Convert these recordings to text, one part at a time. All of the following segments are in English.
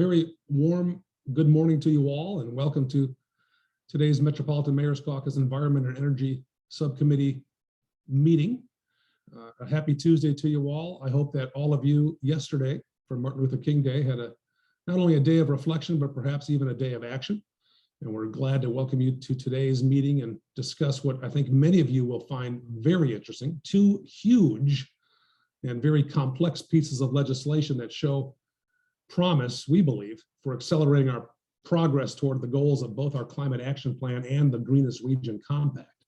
very warm good morning to you all, and welcome to today's Metropolitan Mayor's Caucus Environment and Energy Subcommittee meeting. A happy Tuesday to you all. I hope that all of you yesterday, for Martin Luther King Day, had not only a day of reflection, but perhaps even a day of action. And we're glad to welcome you to today's meeting and discuss what I think many of you will find very interesting. Two huge and very complex pieces of legislation that show promise, we believe, for accelerating our progress toward the goals of both our Climate Action Plan and the Greenest Region Compact.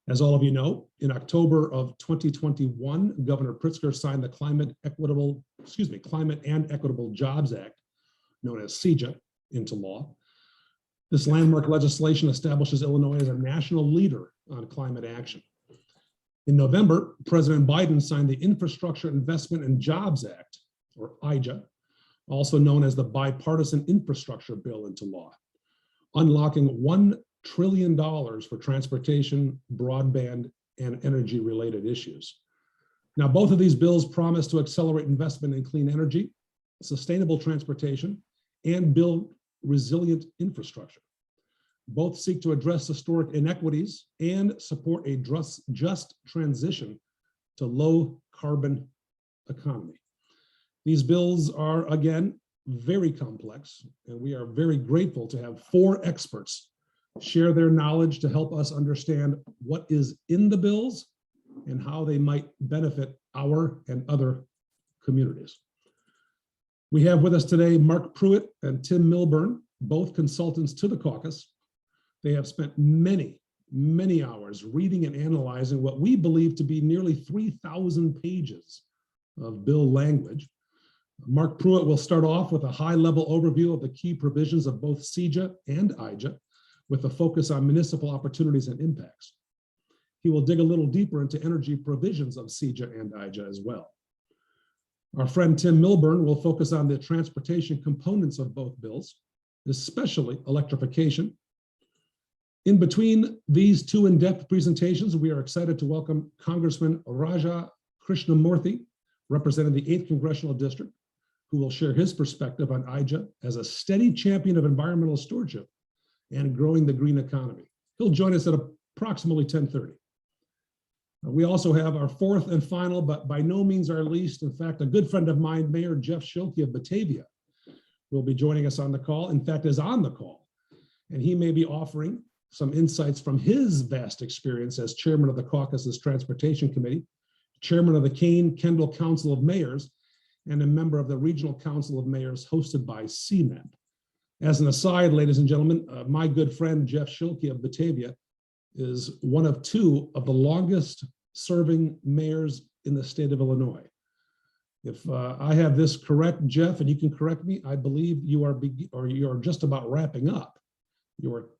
As all of you know, in October of 2021, Governor Pritzker signed the Climate and Equitable Jobs Act, known as CEJA, into law. This landmark legislation establishes Illinois as a national leader on climate action. In November, President Biden signed the Infrastructure Investment and Jobs Act, or IIJA, also known as the Bipartisan Infrastructure Bill, into law, unlocking $1 trillion for transportation, broadband, and energy-related issues. Now, both of these bills promise to accelerate investment in clean energy, sustainable transportation, and build resilient infrastructure. Both seek to address historic inequities and support a just transition to low carbon economy. These bills are, again, very complex, and we are very grateful to have 4 experts share their knowledge to help us understand what is in the bills and how they might benefit our and other communities. We have with us today Mark Pruitt and Tim Milburn, both consultants to the caucus. They have spent many hours reading and analyzing what we believe to be nearly 3,000 pages of bill language. Mark Pruitt will start off with a high-level overview of the key provisions of both CEJA and IIJA, with a focus on municipal opportunities and impacts. He will dig a little deeper into energy provisions of CEJA and IIJA as well. Our friend Tim Milburn will focus on the transportation components of both bills, especially electrification. In between these 2 in-depth presentations, we are excited to welcome Congressman Raja Krishnamoorthi, representing the 8th Congressional District, who will share his perspective on IIJA as a steady champion of environmental stewardship and growing the green economy. He'll join us at approximately 10:30. We also have our 4th and final, but by no means our least, in fact, a good friend of mine, Mayor Jeff Schilke of Batavia, will be joining us on the call, in fact, is on the call. And he may be offering some insights from his vast experience as chairman of the Caucus's Transportation Committee, chairman of the Kane-Kendall Council of Mayors, and a member of the Regional Council of Mayors hosted by CMAP. As an aside, ladies and gentlemen, my good friend Jeff Schilke of Batavia is one of 2 of the longest serving mayors in the state of Illinois. If I have this correct, Jeff, and you can correct me, I believe you are just about wrapping up your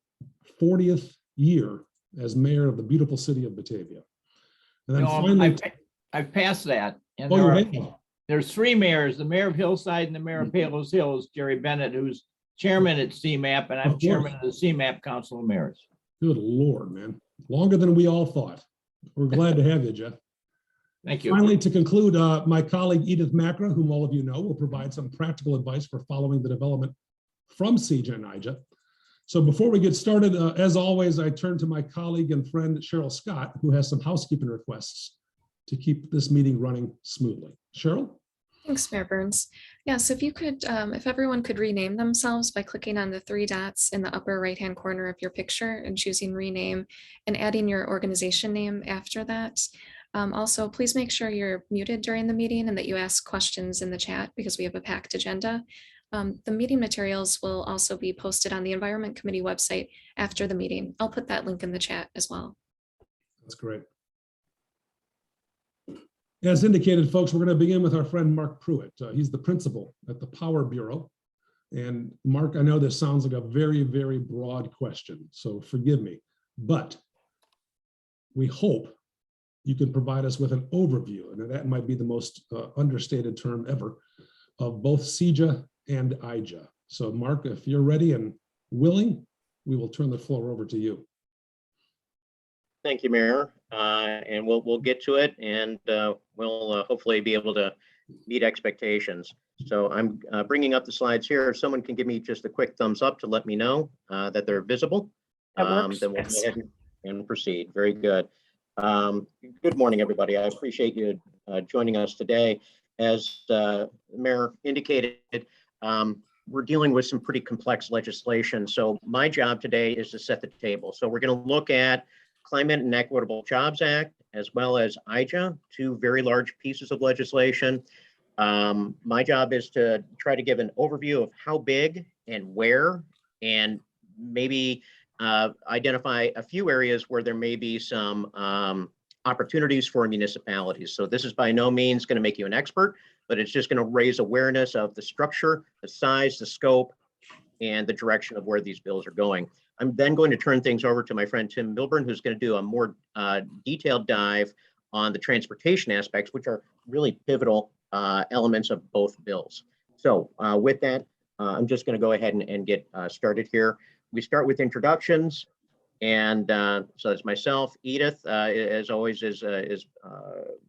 40th year as mayor of the beautiful city of Batavia. And then finally, I've passed that. And oh, there's 3 mayors, the mayor of Hillside and the mayor of Palos Hills, Jerry Bennett, who's chairman at CMAP, and I'm chairman of the CMAP Council of Mayors. Good Lord, man. Longer than we all thought. We're glad to have you, Jeff. Thank you. Finally, to conclude, my colleague Edith Macra, whom all of you know, will provide some practical advice for following the development from CEJA and IIJA. So before we get started, as always, I turn to my colleague and friend Cheryl Scott, who has some housekeeping requests to keep this meeting running smoothly. Cheryl? Thanks, Mayor Burns. Yes, if you could, if everyone could rename themselves by clicking on the 3 dots in the upper right-hand corner of your picture and choosing rename and adding your organization name after that. Also, please make sure you're muted during the meeting and that you ask questions in the chat because we have a packed agenda. The meeting materials will also be posted on the Environment Committee website after the meeting. I'll put that link in the chat as well. That's great. As indicated, folks, we're going to begin with our friend Mark Pruitt. He's the principal at the Power Bureau. And Mark, I know this sounds like a very, very broad question, so forgive me, but we hope you can provide us with an overview, and that might be the most understated term ever, of both CEJA and IIJA. So Mark, if you're ready and willing, we will turn the floor over to you. Thank you, Mayor, and we'll get to it, and we'll hopefully be able to meet expectations. So I'm bringing up the slides here. If someone can give me just a quick thumbs up to let me know that they're visible, That works, then we'll yes. go ahead and proceed. Very good. Good morning, everybody. I appreciate you joining us today. As the Mayor indicated, we're dealing with some pretty complex legislation. So my job today is to set the table. So we're going to look at Climate and Equitable Jobs Act, as well as IIJA, two very large pieces of legislation. My job is to try to give an overview of how big and where, and maybe identify a few areas where there may be some opportunities for municipalities. So this is by no means going to make you an expert, but it's just going to raise awareness of the structure, the size, the scope, and the direction of where these bills are going. I'm then going to turn things over to my friend Tim Milburn, who's going to do a more detailed dive on the transportation aspects, which are really pivotal elements of both bills. So with that, I'm just going to go ahead and get started here. We start with introductions. And so that's myself. Edith, as always, is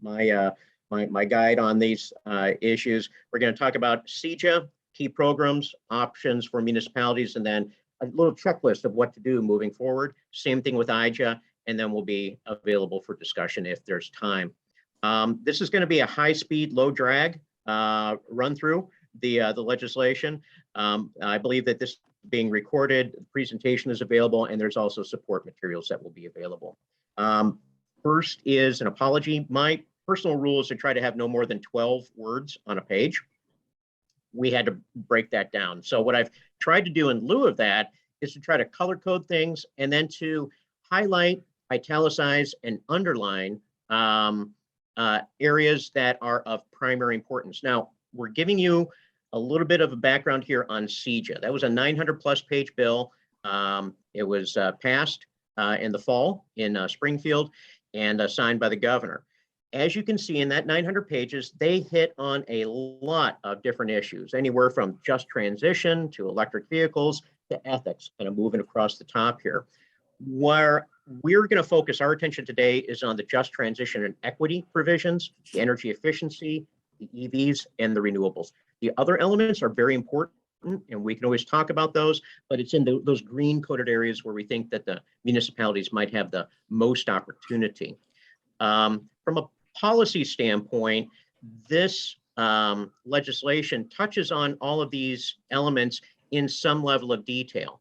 my guide on these issues. We're going to talk about CEJA, key programs, options for municipalities, and then a little checklist of what to do moving forward. Same thing with IIJA, and then we'll be available for discussion if there's time. This is going to be a high-speed, low-drag run through the legislation. I believe that this being recorded, the presentation is available, and there's also support materials that will be available. First is an apology. My personal rule is to try to have no more than 12 words on a page. We had to break that down. So what I've tried to do in lieu of that is to try to color code things and then to highlight, italicize, and underline areas that are of primary importance. Now, we're giving you a little bit of a background here on CEJA. That was a 900+ page bill. It was passed in the fall in Springfield and signed by the governor. As you can see in that 900 pages, they hit on a lot of different issues, anywhere from just transition to electric vehicles to ethics, kind of moving across the top here. Where we're going to focus our attention today is on the just transition and equity provisions, the energy efficiency, the EVs, and the renewables. The other elements are very important, and we can always talk about those, but it's in those green coded areas where we think that the municipalities might have the most opportunity. From a policy standpoint, this legislation touches on all of these elements in some level of detail.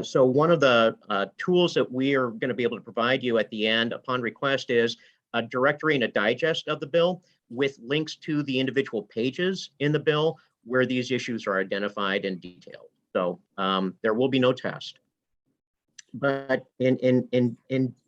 So one of the tools that we are going to be able to provide you at the end upon request is a directory and a digest of the bill with links to the individual pages in the bill where these issues are identified and detailed. So there will be no test. But in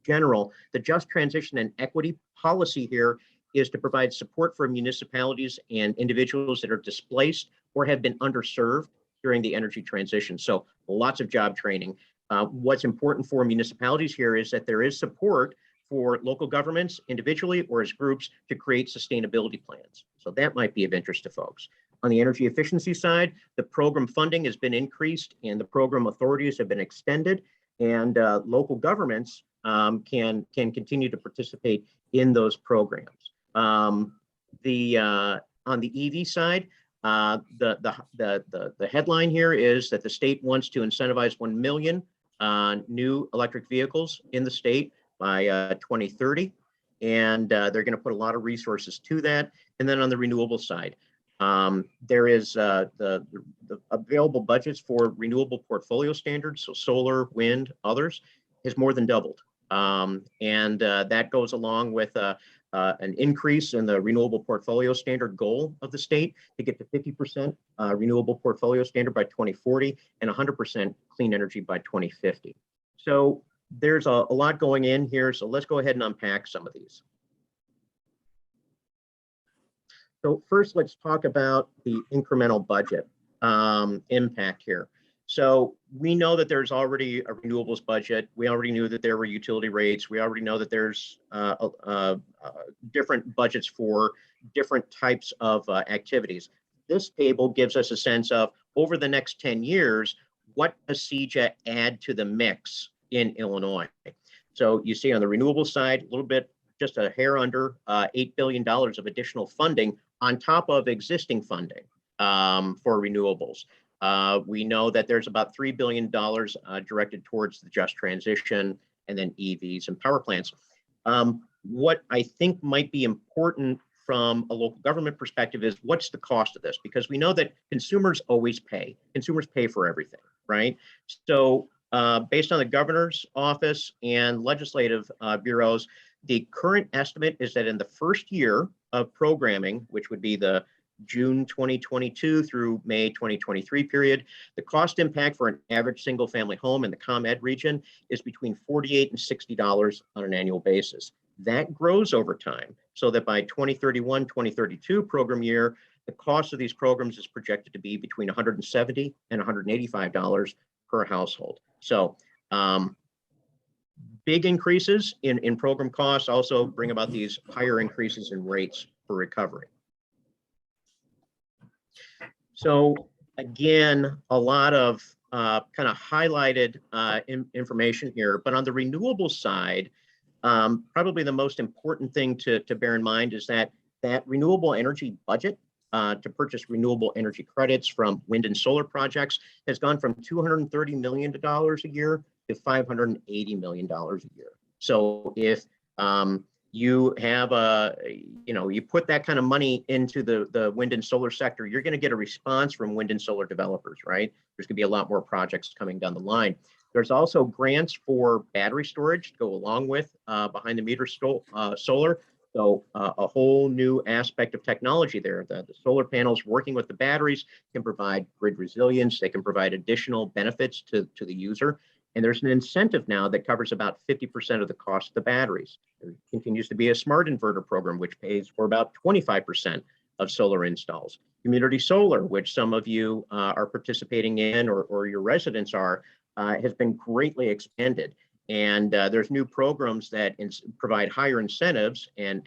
general, the just transition and equity policy here is to provide support for municipalities and individuals that are displaced or have been underserved during the energy transition. So lots of job training. What's important for municipalities here is that there is support for local governments individually or as groups to create sustainability plans. So that might be of interest to folks. On the energy efficiency side, the program funding has been increased and the program authorities have been extended, and local governments can continue to participate in those programs. On the EV side, the headline here is that the state wants to incentivize 1 million new electric vehicles in the state by 2030, and they're going to put a lot of resources to that. And then on the renewable side, there is the available budgets for renewable portfolio standards, so solar, wind, others, has more than doubled. And that goes along with an increase in the renewable portfolio standard goal of the state to get to 50% renewable portfolio standard by 2040 and 100% clean energy by 2050. So there's a lot going in here. So let's go ahead and unpack some of these. So first, let's talk about the incremental budget impact here. So we know that there's already a renewables budget. We already knew that there were utility rates. We already know that there's different budgets for different types of activities. This table gives us a sense of, over the next 10 years, what does CEJA add to the mix in Illinois? So you see on the renewable side, a little bit, just a hair under $8 billion of additional funding on top of existing funding. for renewables. We know that there's about $3 billion directed towards the just transition and then EVs and power plants. What I think might be important from a local government perspective is what's the cost of this? Because we know that consumers always pay. Consumers pay for everything, right? So based on the governor's office and legislative bureaus, the current estimate is that in the first year of programming, which would be the June 2022 through May 2023 period, the cost impact for an average single family home in the ComEd region is between $48 and $60 on an annual basis. That grows over time so that by 2031, 2032 program year, the cost of these programs is projected to be between $170 and $185 per household. So big increases in program costs also bring about these higher increases in rates for recovery. So again, a lot of kind of highlighted information here, but on the renewable side, probably the most important thing to bear in mind is that renewable energy budget to purchase renewable energy credits from wind and solar projects has gone from $230 million a year to $580 million a year. So if you have you put that kind of money into the wind and solar sector, you're going to get a response from wind and solar developers, right? There's going to be a lot more projects coming down the line. There's also grants for battery storage to go along with behind the meter solar. So a whole new aspect of technology there. The solar panels working with the batteries can provide grid resilience. They can provide additional benefits to the user. And there's an incentive now that covers about 50% of the cost of the batteries. There continues to be a smart inverter program, which pays for about 25% of solar installs. Community solar, which some of you are participating in or your residents are, has been greatly expanded. And there's new programs that provide higher incentives and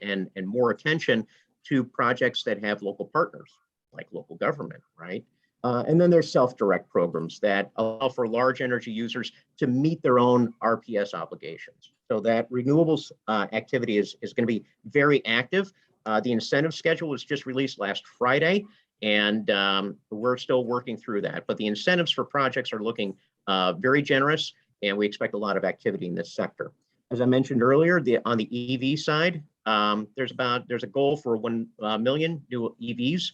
more attention to projects that have local partners, like local government, right? And then there's self-direct programs that allow for large energy users to meet their own RPS obligations. So that renewables activity is going to be very active. The incentive schedule was just released last Friday, and we're still working through that. But the incentives for projects are looking very generous, and we expect a lot of activity in this sector. As I mentioned earlier, on the EV side, there's a goal for 1 million new EVs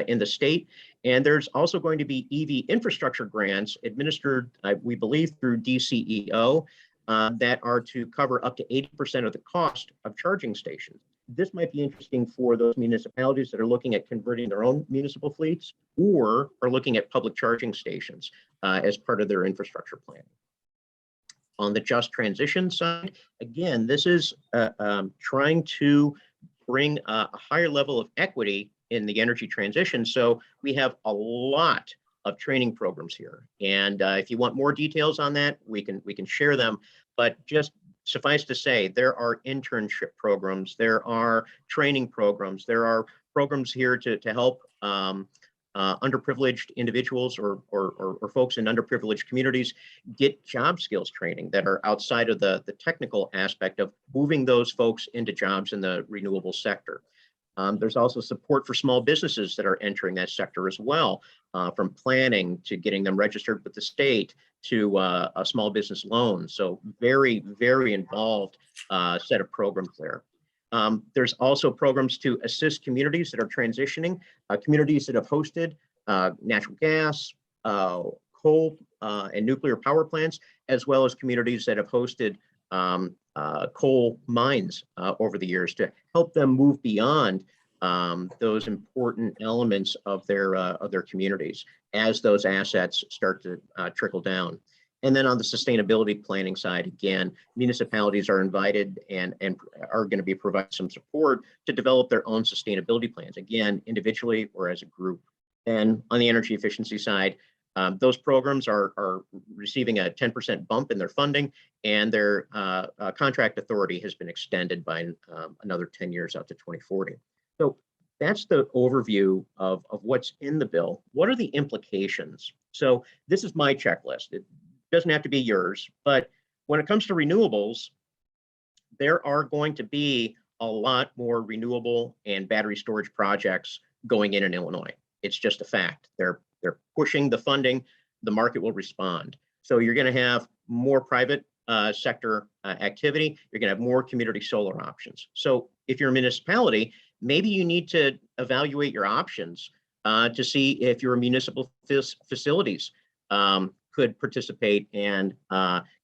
in the state. And there's also going to be EV infrastructure grants administered, we believe, through DCEO that are to cover up to 80% of the cost of charging stations. This might be interesting for those municipalities that are looking at converting their own municipal fleets or are looking at public charging stations as part of their infrastructure planning. On the just transition side, again, this is trying to bring a higher level of equity in the energy transition. So we have a lot of training programs here. And if you want more details on that, we can share them. But just suffice to say, there are internship programs, there are training programs, there are programs here to help underprivileged individuals or folks in underprivileged communities get job skills training that are outside of the technical aspect of moving those folks into jobs in the renewable sector. There's also support for small businesses that are entering that sector as well, from planning to getting them registered with the state to a small business loan. So very, very involved set of programs there. There's also programs to assist communities that are transitioning, communities that have hosted natural gas, coal, and nuclear power plants, as well as communities that have hosted coal mines over the years to help them move beyond those important elements of their communities as those assets start to trickle down. And then on the sustainability planning side, again, municipalities are invited and are going to be providing some support to develop their own sustainability plans, again, individually or as a group. And on the energy efficiency side, those programs are receiving a 10% bump in their funding, and their contract authority has been extended by another 10 years out to 2040. So that's the overview of what's in the bill. What are the implications? So this is my checklist. It doesn't have to be yours, but when it comes to renewables, there are going to be a lot more renewable and battery storage projects going in Illinois. It's just a fact. They're pushing the funding, the market will respond. So you're going to have more private sector activity. You're going to have more community solar options. So if you're a municipality, maybe you need to evaluate your options to see if your municipal facilities could participate and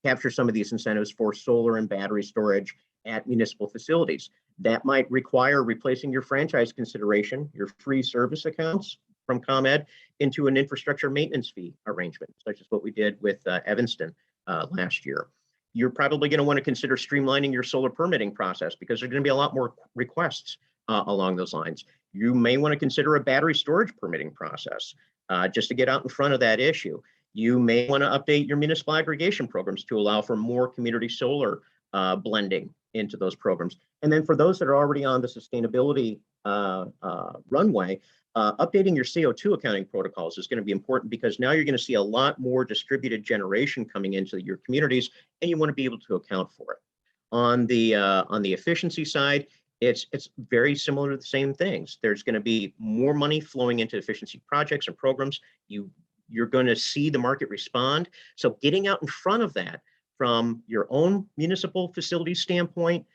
capture some of these incentives for solar and battery storage at municipal facilities. That might require replacing your franchise consideration, your free service accounts from ComEd, into an infrastructure maintenance fee arrangement, such as what we did with Evanston last year. You're probably going to want to consider streamlining your solar permitting process because there's going to be a lot more requests along those lines. You may want to consider a battery storage permitting process just to get out in front of that issue. You may want to update your municipal aggregation programs to allow for more community solar blending into those programs. And then for those that are already on the sustainability runway, updating your CO2 accounting protocols is going to be important because now you're going to see a lot more distributed generation coming into your communities, and you want to be able to account for it. On the efficiency side, it's very similar to the same things. There's going to be more money flowing into efficiency projects and programs. You're going to see the market respond. So getting out in front of that from your own municipal facilities standpoint,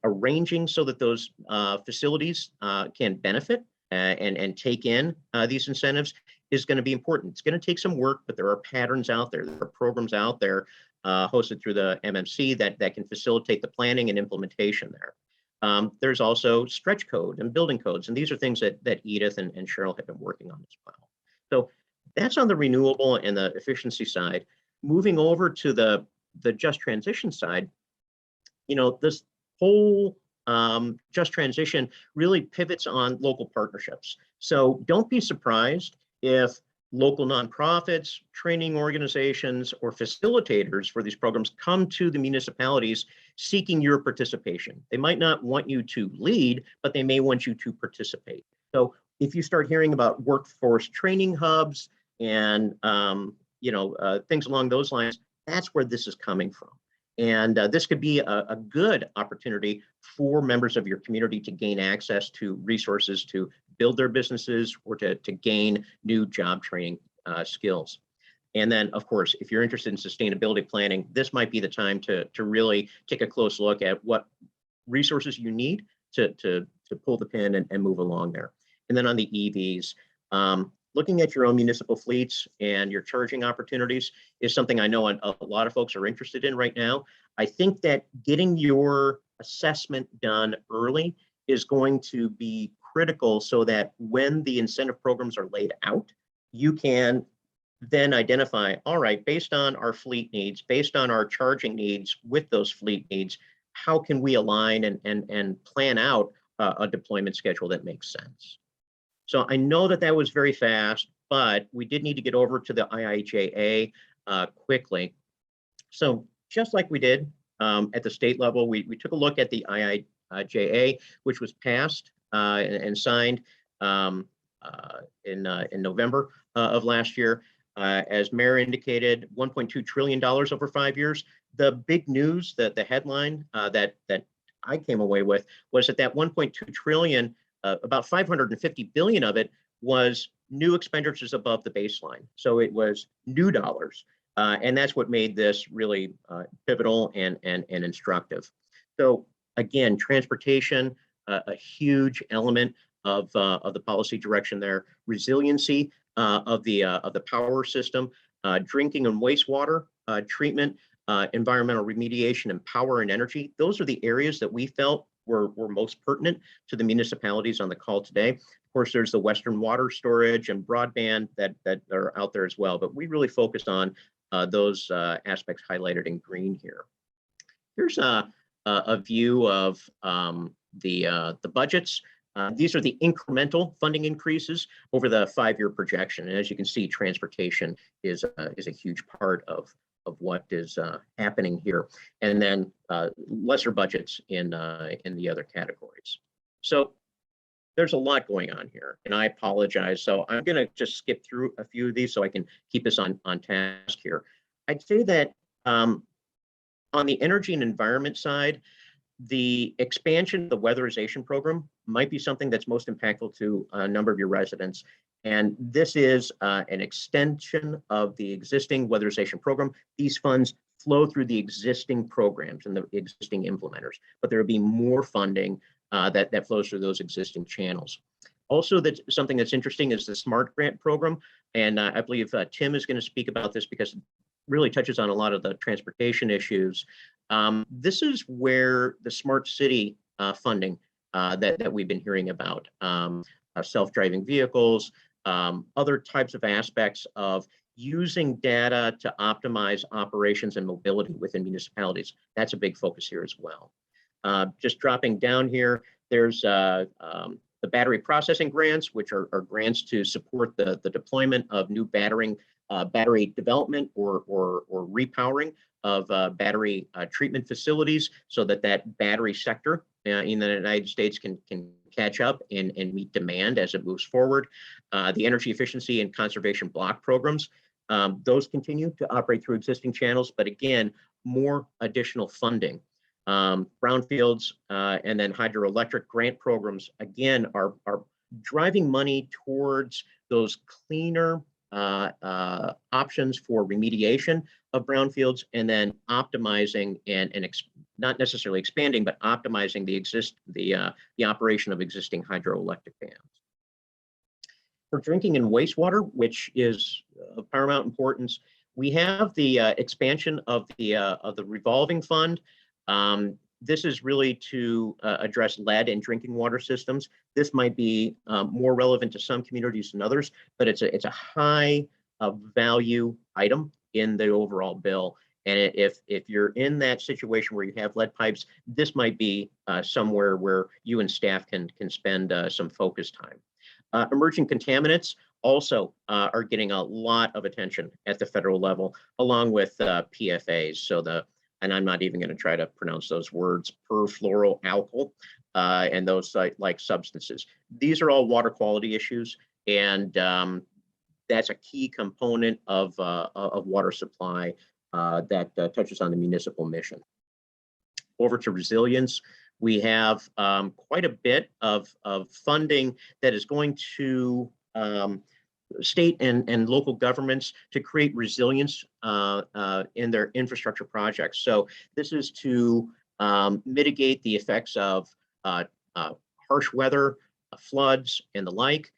arranging so that those facilities can benefit and take in these incentives is going to be important. It's going to take some work, but there are patterns out there. There are programs out there hosted through the MMC that can facilitate the planning and implementation there. There's also stretch code and building codes, and these are things that Edith and Cheryl have been working on as well. So that's on the renewable and the efficiency side. Moving over to the just transition side, this whole just transition really pivots on local partnerships. So don't be surprised if local nonprofits, training organizations, or facilitators for these programs come to the municipalities seeking your participation. They might not want you to lead, but they may want you to participate. So if you start hearing about workforce training hubs and things along those lines, that's where this is coming from. And this could be a good opportunity for members of your community to gain access to resources to build their businesses or to gain new job training skills. And then, of course, if you're interested in sustainability planning, this might be the time to really take a close look at what resources you need to pull the pin and move along there. And then on the EVs, looking at your own municipal fleets and your charging opportunities is something I know a lot of folks are interested in right now. I think that getting your assessment done early is going to be critical so that when the incentive programs are laid out, you can then identify, all right, based on our fleet needs, based on our charging needs with those fleet needs, how can we align and plan out a deployment schedule that makes sense? So I know that was very fast, but we did need to get over to the IIJA quickly. So just like we did at the state level, we took a look at the IIJA, which was passed and signed in November of last year. As Mayor indicated, $1.2 trillion over 5 years. The big news, the headline that I came away with was that 1.2 trillion, about 550 billion of it was new expenditures above the baseline. So it was new dollars. And that's what made this really pivotal and instructive. So again, transportation, a huge element of the policy direction there. Resiliency of the power system, drinking and wastewater treatment, environmental remediation, and power and energy. Those are the areas that we felt were most pertinent to the municipalities on the call today. Of course, there's the Western water storage and broadband that are out there as well, but we really focused on those aspects highlighted in green here. Here's a view of the budgets. These are the incremental funding increases over the 5-year projection. And as you can see, transportation is a huge part of what is happening here. And then lesser budgets in the other categories. So there's a lot going on here, and I apologize. So I'm going to just skip through a few of these so I can keep us on task here. I'd say that on the energy and environment side, the expansion of the weatherization program might be something that's most impactful to a number of your residents. And this is an extension of the existing weatherization program. These funds flow through the existing programs and the existing implementers, but there will be more funding that flows through those existing channels. Also, that's something that's interesting is the SMART grant program. And I believe Tim is going to speak about this because it really touches on a lot of the transportation issues. This is where the smart city funding that we've been hearing about, self-driving vehicles, other types of aspects of using data to optimize operations and mobility within municipalities. That's a big focus here as well. Just dropping down here, there's the battery processing grants, which are grants to support the deployment of new battery development or repowering of battery treatment facilities so that battery sector in the United States can catch up and meet demand as it moves forward. The energy efficiency and conservation block programs, those continue to operate through existing channels, but again, more additional funding. Brownfields and then hydroelectric grant programs, again, are driving money towards those cleaner options for remediation of brownfields, and then optimizing and not necessarily expanding, but optimizing the operation of existing hydroelectric dams. For drinking and wastewater, which is of paramount importance, we have the expansion of the revolving fund. This is really to address lead in drinking water systems. This might be more relevant to some communities than others, but it's a high value item in the overall bill. And if you're in that situation where you have lead pipes, this might be somewhere where you and staff can spend some focus time. Emerging contaminants also are getting a lot of attention at the federal level, along with PFAs. So and I'm not even going to try to pronounce those words, perfluoroalkyl, and those like substances. These are all water quality issues, and that's a key component of water supply that touches on the municipal mission. Over to resilience, we have quite a bit of funding that is going to state and local governments to create resilience in their infrastructure projects. So this is to mitigate the effects of harsh weather, floods, and the like.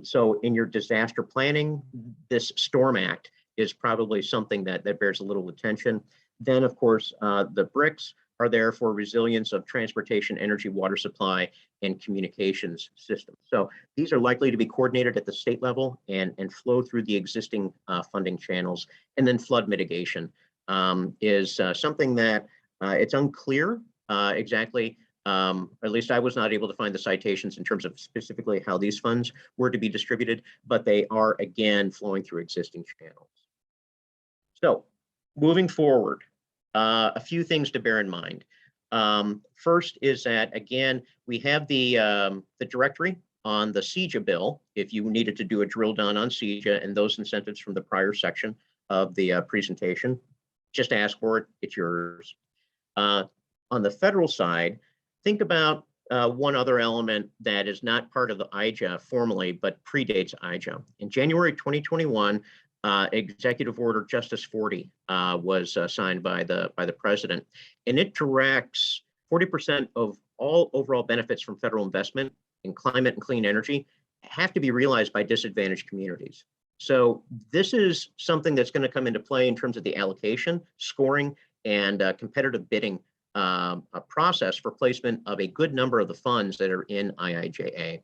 So in your disaster planning, this Storm Act is probably something that bears a little attention. Then, of course, the BRICS are there for resilience of transportation, energy, water supply, and communications systems. So these are likely to be coordinated at the state level and flow through the existing funding channels. And then flood mitigation is something that it's unclear exactly, at least I was not able to find the citations in terms of specifically how these funds were to be distributed, but they are again flowing through existing channels. So moving forward, a few things to bear in mind. First is that, again, we have the directory on the CEJA bill, if you needed to do a drill down on CEJA and those incentives from the prior section of the presentation. Just ask for it, it's yours. On the federal side, think about one other element that is not part of the IIJA formally, but predates IIJA. In January 2021, Executive Order Justice 40 was signed by the president, and it directs 40% of all overall benefits from federal investment in climate and clean energy have to be realized by disadvantaged communities. So this is something that's going to come into play in terms of the allocation, scoring, and competitive bidding process for placement of a good number of the funds that are in IIJA.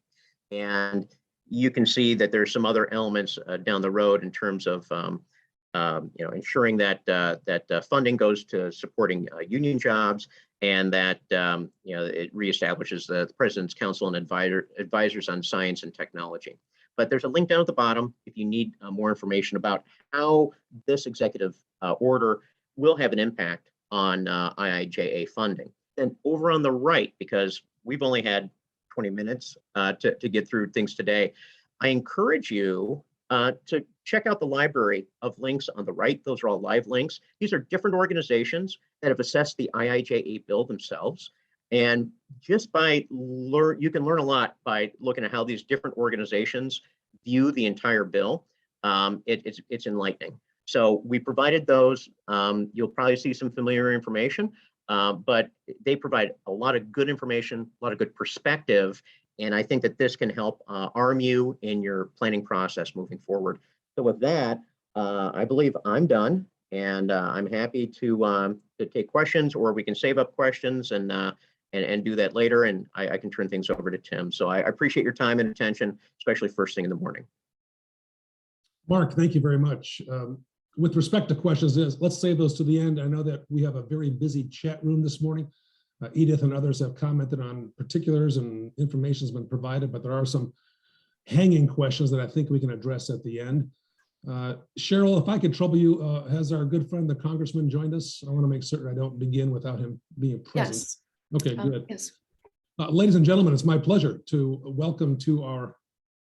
And you can see that there's some other elements down the road in terms of ensuring that funding goes to supporting union jobs, and that it reestablishes the President's Council and advisors on science and technology. But there's a link down at the bottom if you need more information about how this executive order will have an impact on IIJA funding. Then over on the right, because we've only had 20 minutes to get through things today, I encourage you to check out the library of links on the right. Those are all live links. These are different organizations that have assessed the IIJA bill themselves. And just you can learn a lot by looking at how these different organizations view the entire bill, it's enlightening. So we provided those. You'll probably see some familiar information, but they provide a lot of good information, a lot of good perspective. And I think that this can help arm you in your planning process moving forward. So with that, I believe I'm done, and I'm happy to take questions, or we can save up questions and do that later. And I can turn things over to Tim. So I appreciate your time and attention, especially first thing in the morning. Mark, thank you very much. With respect to questions, let's save those to the end. I know that we have a very busy chat room this morning. Edith and others have commented on particulars and information has been provided, but there are some hanging questions that I think we can address at the end. Cheryl, if I could trouble you, has our good friend, the Congressman, joined us? I want to make certain I don't begin without him being present. Yes. Okay, good. Yes. Ladies and gentlemen, it's my pleasure to welcome to our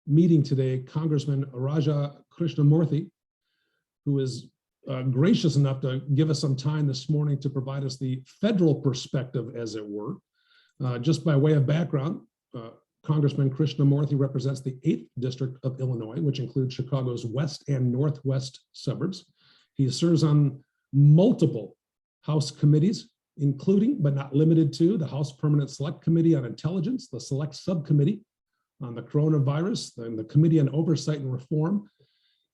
meeting today, Congressman Raja Krishnamoorthi, who is gracious enough to give us some time this morning to provide us the federal perspective, as it were. Just by way of background, Congressman Krishnamoorthi represents the 8th District of Illinois, which includes Chicago's west and northwest suburbs. He serves on multiple House committees, including but not limited to the House Permanent Select Committee on Intelligence, the Select Subcommittee on the Coronavirus, and the Committee on Oversight and Reform,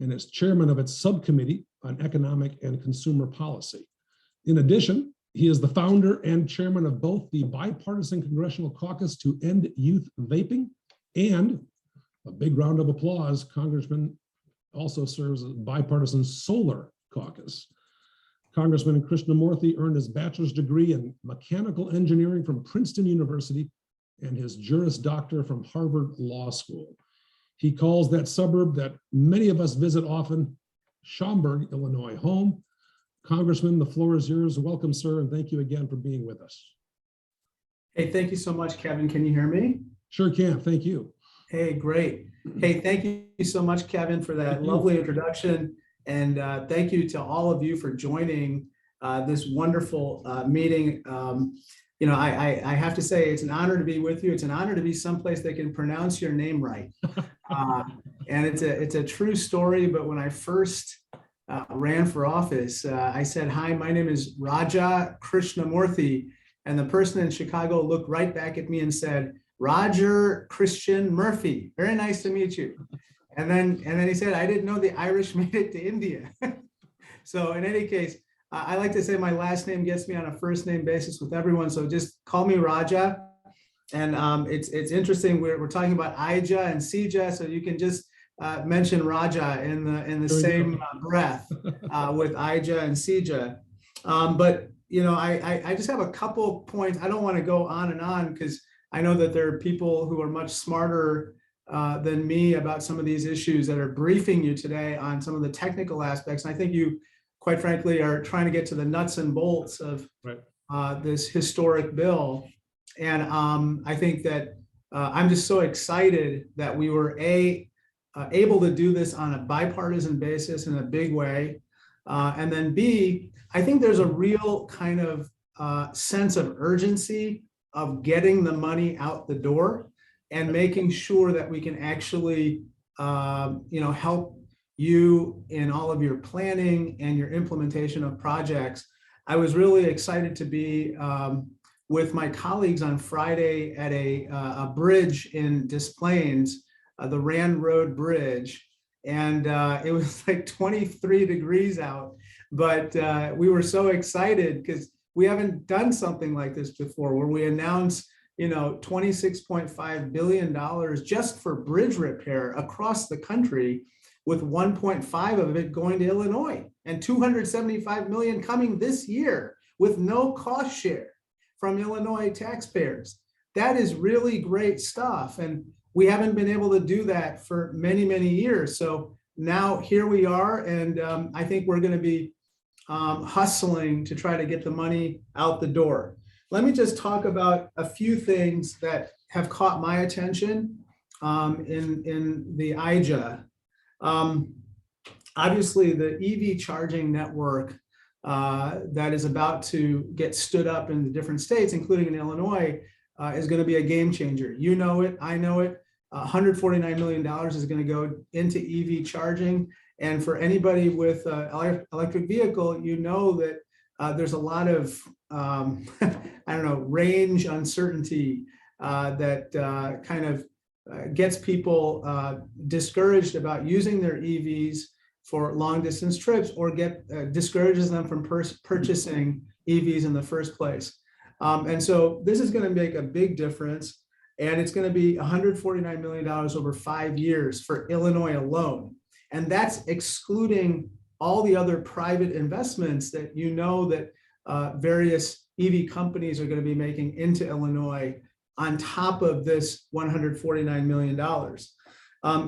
and is chairman of its subcommittee on economic and consumer policy. In addition, he is the founder and chairman of both the Bipartisan Congressional Caucus to End Youth Vaping, and a big round of applause, Congressman also serves as Bipartisan Solar Caucus. Congressman Krishnamoorthi earned his bachelor's degree in mechanical engineering from Princeton University and his Juris Doctor from Harvard Law School. He calls that suburb that many of us visit often, Schaumburg, Illinois, home. Congressman, the floor is yours. Welcome, sir, and thank you again for being with us. Hey, thank you so much, Kevin. Can you hear me? Sure can. Thank you. Hey, great. Hey, thank you so much, Kevin, for that lovely introduction. And thank you to all of you for joining this wonderful meeting. You know, I have to say it's an honor to be with you. It's an honor to be someplace that can pronounce your name right. And it's a true story. But when I first ran for office, I said, "Hi, my name is Raja Krishnamoorthi." And the person in Chicago looked right back at me and said, "Roger Christian Murphy. Very nice to meet you." And then he said, "I didn't know the Irish made it to India." So in any case, I like to say my last name gets me on a first name basis with everyone. So just call me Raja. And it's interesting. We're talking about IIJA and CEJA, so you can just mention Raja in the same breath with IIJA and CEJA. But you know, I just have a couple points. I don't want to go on and on because I know that there are people who are much smarter than me about some of these issues that are briefing you today on some of the technical aspects. And I think you, quite frankly, are trying to get to the nuts and bolts of this historic bill. And I think that I'm just so excited that we were able to do this on a bipartisan basis in a big way. And then B, I think there's a real kind of sense of urgency of getting the money out the door and making sure that we can actually, you know, help you in all of your planning and your implementation of projects. I was really excited to be with my colleagues on Friday at a bridge in Des Plaines, the Rand Road Bridge. And it was like 23 degrees out, but we were so excited because we haven't done something like this before, where we announced, you know, $26.5 billion just for bridge repair across the country, with 1.5 of it going to Illinois and 275 million coming this year with no cost share from Illinois taxpayers. That is really great stuff. And we haven't been able to do that for many, many years. So now here we are. And I think we're going to be hustling to try to get the money out the door. Let me just talk about a few things that have caught my attention in the IIJA. Obviously, the EV charging network that is about to get stood up in the different states, including in Illinois, is going to be a game changer. You know it, I know it. $149 million is going to go into EV charging. And for anybody with an electric vehicle, you know that there's a lot of, I don't know, range uncertainty that kind of gets people discouraged about using their EVs for long distance trips, or discourages them from purchasing EVs in the first place. And so this is going to make a big difference. And it's going to be $149 million over 5 years for Illinois alone. And that's excluding all the other private investments that you know that various EV companies are going to be making into Illinois on top of this $149 million.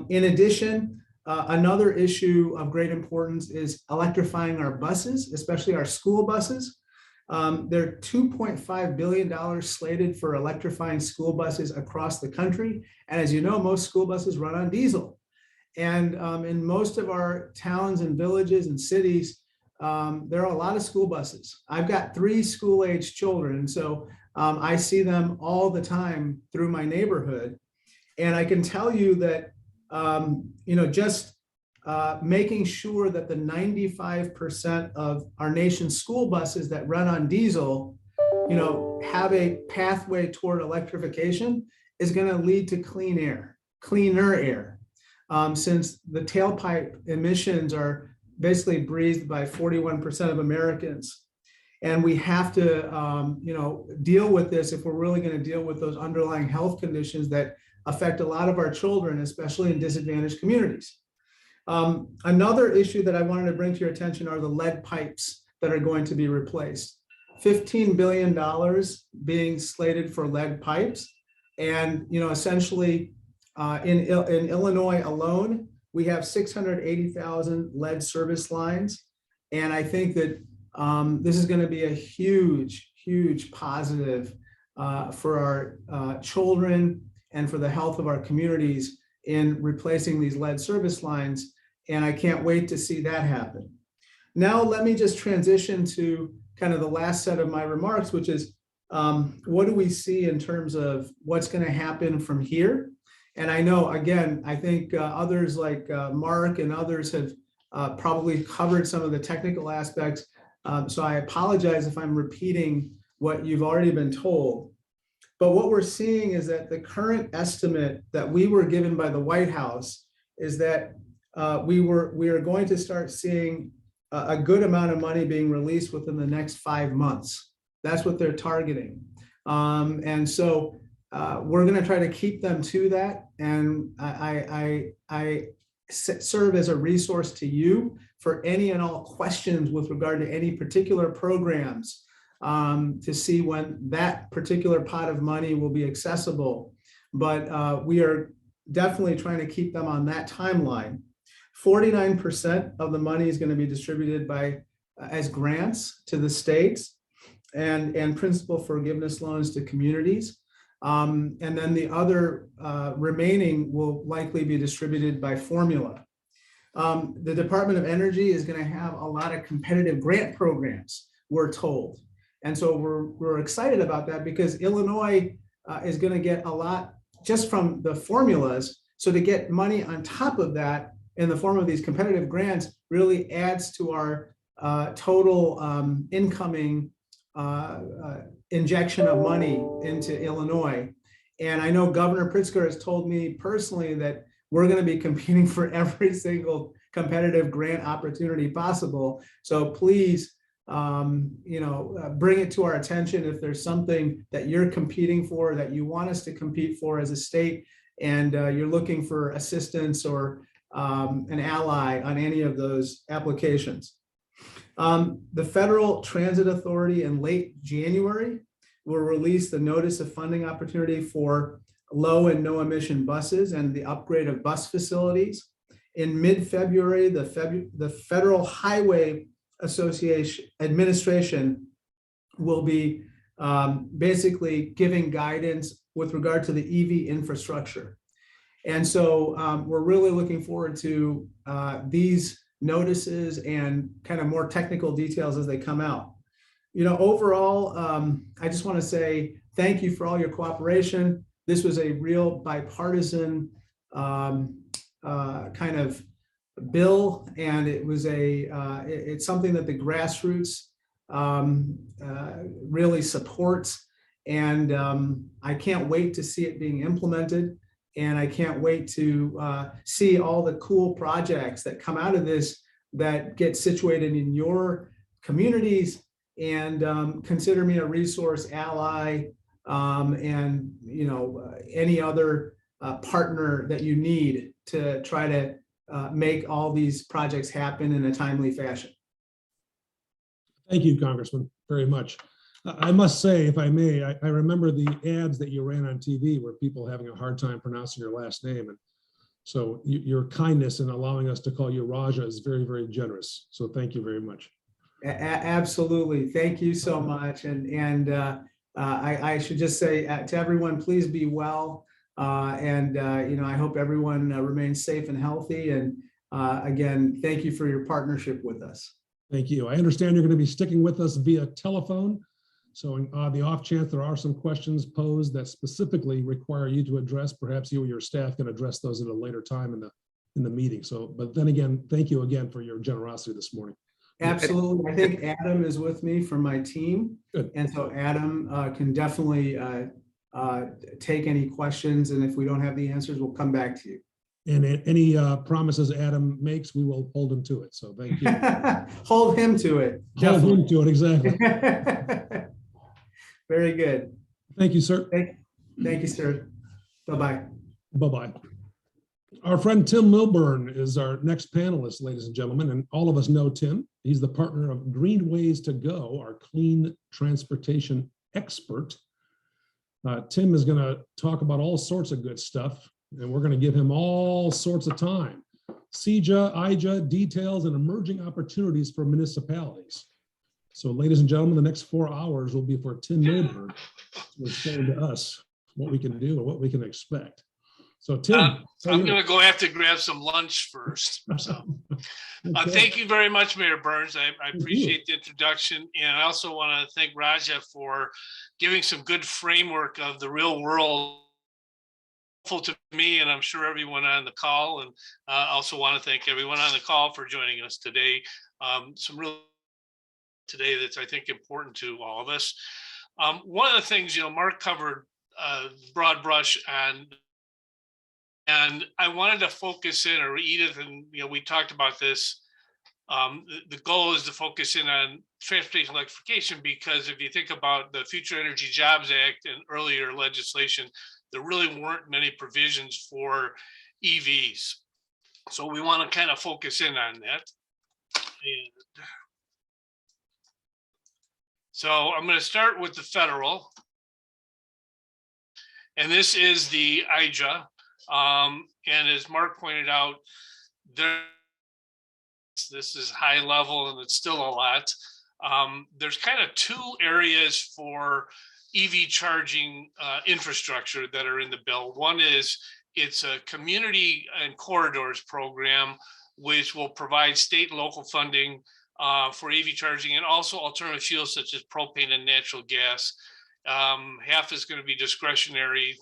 In addition, another issue of great importance is electrifying our buses, especially our school buses. There are $2.5 billion slated for electrifying school buses across the country. And as you know, most school buses run on diesel. And in most of our towns and villages and cities, there are a lot of school buses. I've got 3 school-age children, so I see them all the time through my neighborhood. And I can tell you that, just making sure that the 95% of our nation's school buses that run on diesel, have a pathway toward electrification is going to lead to cleaner air, since the tailpipe emissions are basically breathed by 41% of Americans. And we have to, deal with this if we're really going to deal with those underlying health conditions that affect a lot of our children, especially in disadvantaged communities. Another issue that I wanted to bring to your attention are the lead pipes that are going to be replaced. $15 billion being slated for lead pipes. And, essentially in Illinois alone, we have 680,000 lead service lines. And I think that this is going to be a huge, huge positive for our children and for the health of our communities in replacing these lead service lines. And I can't wait to see that happen. Now, let me just transition to kind of the last set of my remarks, which is what do we see in terms of what's going to happen from here? And I know, again, I think others like Mark and others have probably covered some of the technical aspects. So I apologize if I'm repeating what you've already been told. But what we're seeing is that the current estimate that we were given by the White House is that we are going to start seeing a good amount of money being released within the next 5 months. That's what they're targeting. And so we're going to try to keep them to that. And I serve as a resource to you for any and all questions with regard to any particular programs, to see when that particular pot of money will be accessible. But we are definitely trying to keep them on that timeline. 49% of the money is going to be distributed as grants to the states and principal forgiveness loans to communities. And then the other remaining will likely be distributed by formula. The Department of Energy is going to have a lot of competitive grant programs, we're told. And so we're excited about that because Illinois is going to get a lot just from the formulas. So to get money on top of that in the form of these competitive grants really adds to our total incoming injection of money into Illinois. And I know Governor Pritzker has told me personally that we're going to be competing for every single competitive grant opportunity possible. So please, bring it to our attention if there's something that you're competing for, that you want us to compete for as a state, and you're looking for assistance or an ally on any of those applications. The Federal Transit Authority in late January will release the notice of funding opportunity for low and no emission buses and the upgrade of bus facilities. In mid-February, the Federal Highway Administration will be basically giving guidance with regard to the EV infrastructure. And so we're really looking forward to these notices and kind of more technical details as they come out. Overall, I just want to say thank you for all your cooperation. this was a real bipartisan kind of bill, and it was it's something that the grassroots really supports. And I can't wait to see it being implemented. And I can't wait to see all the cool projects that come out of this that get situated in your communities. And consider me a resource ally, and any other partner that you need to try to make all these projects happen in a timely fashion. Thank you, Congressman, very much. I must say, if I may, I remember the ads that you ran on TV where people having a hard time pronouncing your last name. And so your kindness in allowing us to call you Raja is very, very generous. So thank you very much. Absolutely. Thank you so much. And I should just say to everyone, please be well. I hope everyone remains safe and healthy. And again, thank you for your partnership with us. Thank you. I understand you're going to be sticking with us via telephone. So on the off chance there are some questions posed that specifically require you to address, perhaps you or your staff can address those at a later time in the meeting. So, but then again, thank you again for your generosity this morning. Absolutely. I think Adam is with me from my team. Good. And so Adam can definitely take any questions. And if we don't have the answers, we'll come back to you. And any promises Adam makes, we will hold him to it. So thank you. Hold him to it. Hold him to it, exactly. Very good. Thank you, sir. Thank you, sir. Bye-bye. Bye-bye. Our friend Tim Milburn is our next panelist, ladies and gentlemen, and all of us know Tim. He's the partner of Greenways to Go, our clean transportation expert. Tim is going to talk about all sorts of good stuff, and we're going to give him all sorts of time. CEJA, IIJA, details, and emerging opportunities for municipalities. So, ladies and gentlemen, the next 4 hours will be for Tim Milburn to explain to us what we can do and what we can expect. So, Tim, I'm going to go have to grab some lunch first. So, okay. Thank you very much, Mayor Burns. I appreciate the introduction, and I also want to thank Raja for giving some good framework of the real world to me, and I'm sure everyone on the call. And also want to thank everyone on the call for joining us today. Some real today that's I think important to all of us. One of the things Mark covered broad brush on. And I wanted to focus in, or Edith, and we talked about this. The goal is to focus in on transportation electrification, because if you think about the Future Energy Jobs Act and earlier legislation, there really weren't many provisions for EVs. So we want to kind of focus in on that. And so I'm going to start with the federal. And this is the IIJA. And as Mark pointed out, this is high level and it's still a lot. There's kind of two areas for EV charging infrastructure that are in the bill. One is it's a community and corridors program, which will provide state and local funding for EV charging, and also alternative fuels such as propane and natural gas. Half is going to be discretionary,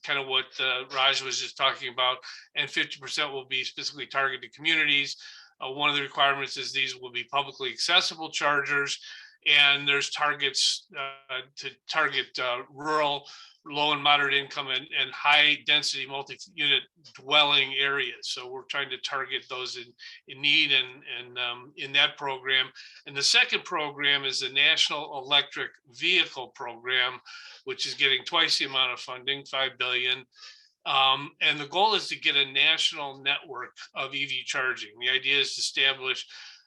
kind of what Raj was just talking about, and 50% will be specifically targeted to communities. One of the requirements is these will be publicly accessible chargers, and there's targets to target rural, low and moderate income and high density multi-unit dwelling areas. So we're trying to target those in need and in that program. And the second program is the National Electric Vehicle Program, which is getting twice the amount of funding, $5 billion. And the goal is to get a national network of EV charging. The idea is to establish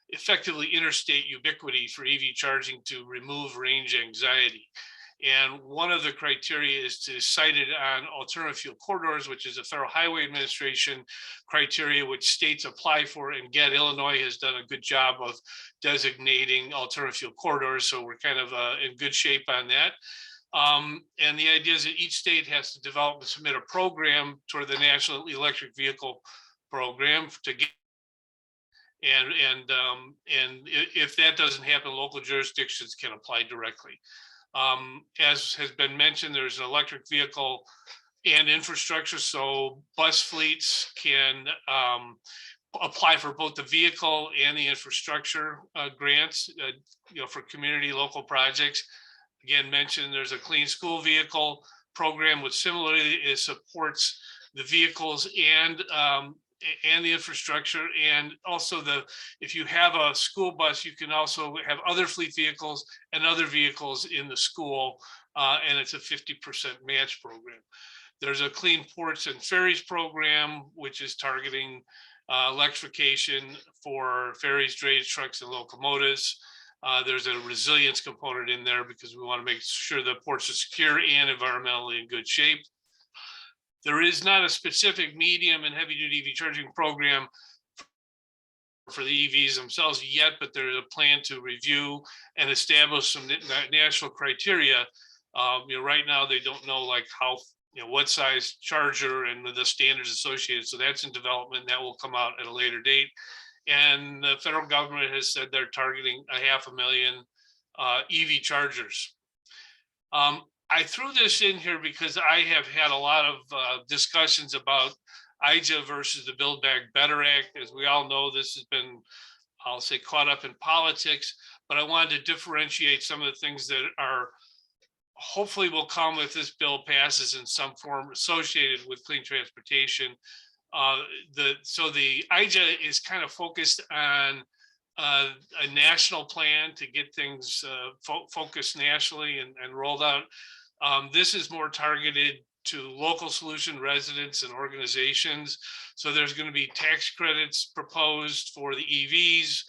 effectively interstate ubiquity for EV charging to remove range anxiety. And one of the criteria is to cite it on alternative fuel corridors, which is a Federal Highway Administration criteria, which states apply for and get. Illinois has done a good job of designating alternative fuel corridors, so we're kind of in good shape on that. And the idea is that each state has to develop and submit a program toward the National Electric Vehicle Program to get. And if that doesn't happen, local jurisdictions can apply directly. As has been mentioned, there's an electric vehicle and infrastructure. So bus fleets can apply for both the vehicle and the infrastructure grants, for community local projects. Again, mentioned there's a clean school vehicle program, which similarly supports the vehicles and the infrastructure, and also if you have a school bus, you can also have other fleet vehicles and other vehicles in the school, and it's a 50% match program. There's a clean ports and ferries program, which is targeting electrification for ferries, drayage trucks, and locomotives. There's a resilience component in there because we want to make sure the ports are secure and environmentally in good shape. There is not a specific medium and heavy duty EV charging program for the EVs themselves yet, but there's a plan to review and establish some national criteria. Right now they don't know like how, what size charger and the standards associated. So that's in development. That will come out at a later date. And the federal government has said they're targeting 500,000 EV chargers. I threw this in here because I have had a lot of discussions about IIJA versus the Build Back Better Act. As we all know, this has been, I'll say, caught up in politics, but I wanted to differentiate some of the things that are hopefully will come if this bill passes in some form associated with clean transportation. So the IIJA is kind of focused on a national plan to get things focused nationally and rolled out. This is more targeted to local solution residents and organizations. So there's going to be tax credits proposed for the EVs,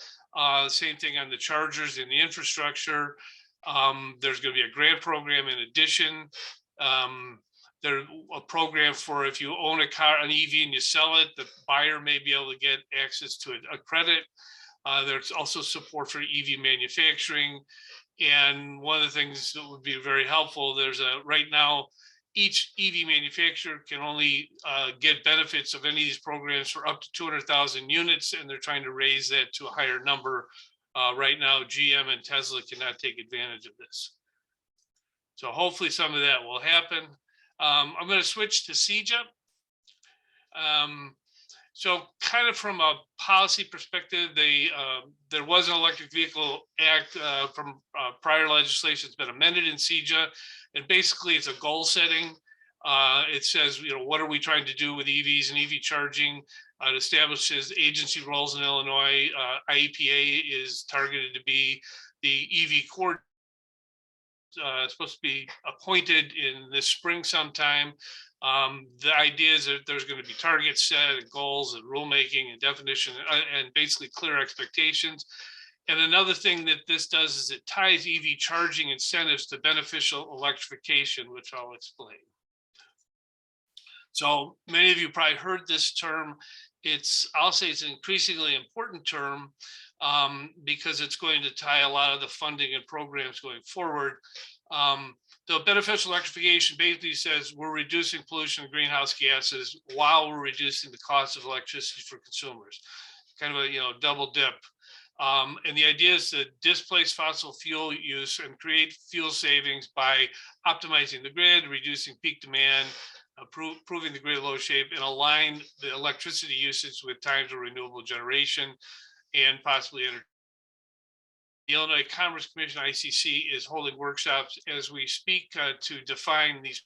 same thing on the chargers and the infrastructure. There's going to be a grant program in addition. There's a program for if you own a car, an EV, and you sell it, the buyer may be able to get access to a credit. There's also support for EV manufacturing. And one of the things that would be very helpful, right now, each EV manufacturer can only get benefits of any of these programs for up to 200,000 units, and they're trying to raise that to a higher number. Right now, GM and Tesla cannot take advantage of this. So hopefully some of that will happen. I'm going to switch to CEJA. So kind of from a policy perspective, there was an electric vehicle act from prior legislation that's been amended in CEJA. And basically it's a goal setting. It says, what are we trying to do with EVs and EV charging? It establishes agency roles in Illinois. IEPA is targeted to be the EV coordinator. Supposed to be appointed in this spring sometime. The idea is that there's going to be targets set and goals and rulemaking and definition and basically clear expectations. And another thing that this does is it ties EV charging incentives to beneficial electrification, which I'll explain. So many of you probably heard this term. I'll say it's an increasingly important term because it's going to tie a lot of the funding and programs going forward. The beneficial electrification basically says we're reducing pollution and greenhouse gases while we're reducing the cost of electricity for consumers. Kind of a double dip. And the idea is to displace fossil fuel use and create fuel savings by optimizing the grid, reducing peak demand, improving the grid load shape, and align the electricity usage with times of renewable generation and possibly energy. The Illinois Commerce Commission, ICC, is holding workshops as we speak to define these.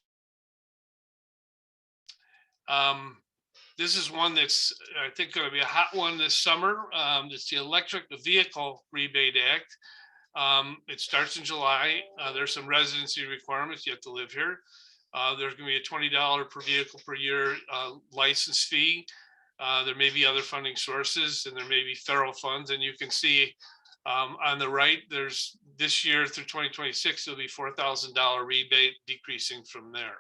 This is one that's, I think, going to be a hot one this summer. It's the Electric Vehicle Rebate Act. It starts in July. There's some residency requirements. You have to live here. There's going to be a $20 per vehicle per year license fee. There may be other funding sources, and there may be federal funds. And you can see on the right, there's this year through 2026, there'll be $4,000 rebate, decreasing from there.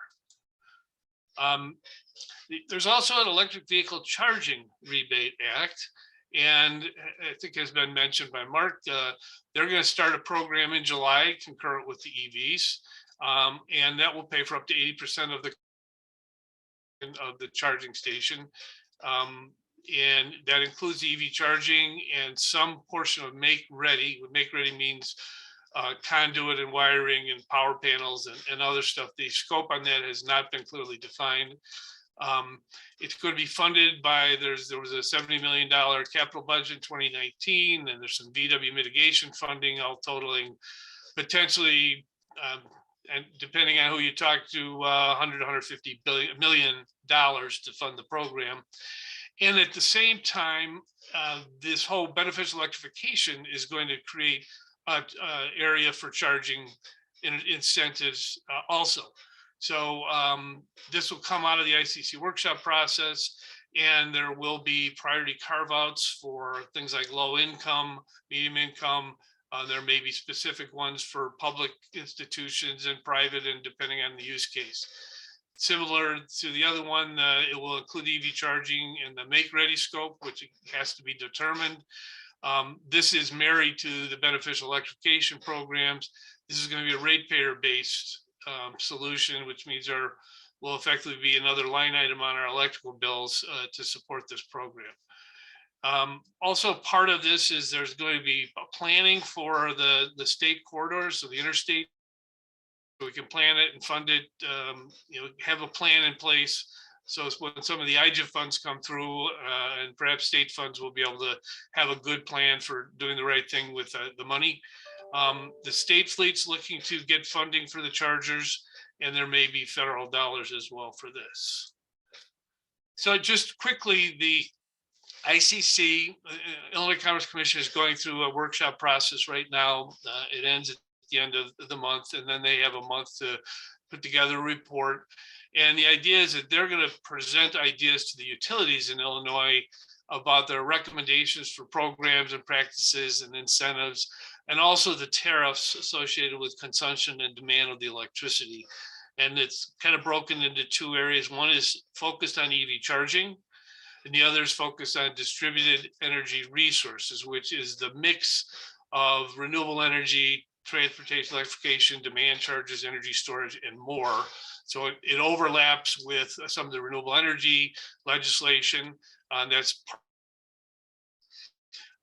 There's also an Electric Vehicle Charging Rebate Act. And I think has been mentioned by Mark, they're going to start a program in July concurrent with the EVs. And that will pay for up to 80% of the charging station. And that includes EV charging and some portion of make ready. What make ready means conduit and wiring and power panels and other stuff. The scope on that has not been clearly defined. It's going to be funded by, there was a $70 million capital budget in 2019, and there's some VW mitigation funding, all totaling potentially, and depending on who you talk to, 150 million dollars to fund the program. And at the same time, this whole beneficial electrification is going to create an area for charging incentives also. So this will come out of the ICC workshop process, and there will be priority carve-outs for things like low income, medium income. There may be specific ones for public institutions and private, and depending on the use case. Similar to the other one, it will include EV charging in the make-ready scope, which has to be determined. This is married to the beneficial electrification programs. This is going to be a ratepayer-based solution, which means there will effectively be another line item on our electrical bills to support this program. Also, part of this is there's going to be planning for the state corridors, so the interstate. So we can plan it and fund it, have a plan in place. So when some of the IIJA funds come through, and perhaps state funds will be able to have a good plan for doing the right thing with the money. The state fleet's looking to get funding for the chargers, and there may be federal dollars as well for this. So just quickly, the ICC, Illinois Commerce Commission, is going through a workshop process right now. It ends at the end of the month, and then they have a month to put together a report. And the idea is that they're going to present ideas to the utilities in Illinois about their recommendations for programs and practices and incentives, and also the tariffs associated with consumption and demand of the electricity. And it's kind of broken into two areas. One is focused on EV charging, and the other is focused on distributed energy resources, which is the mix of renewable energy, transportation, electrification, demand charges, energy storage, and more. So it overlaps with some of the renewable energy legislation. That's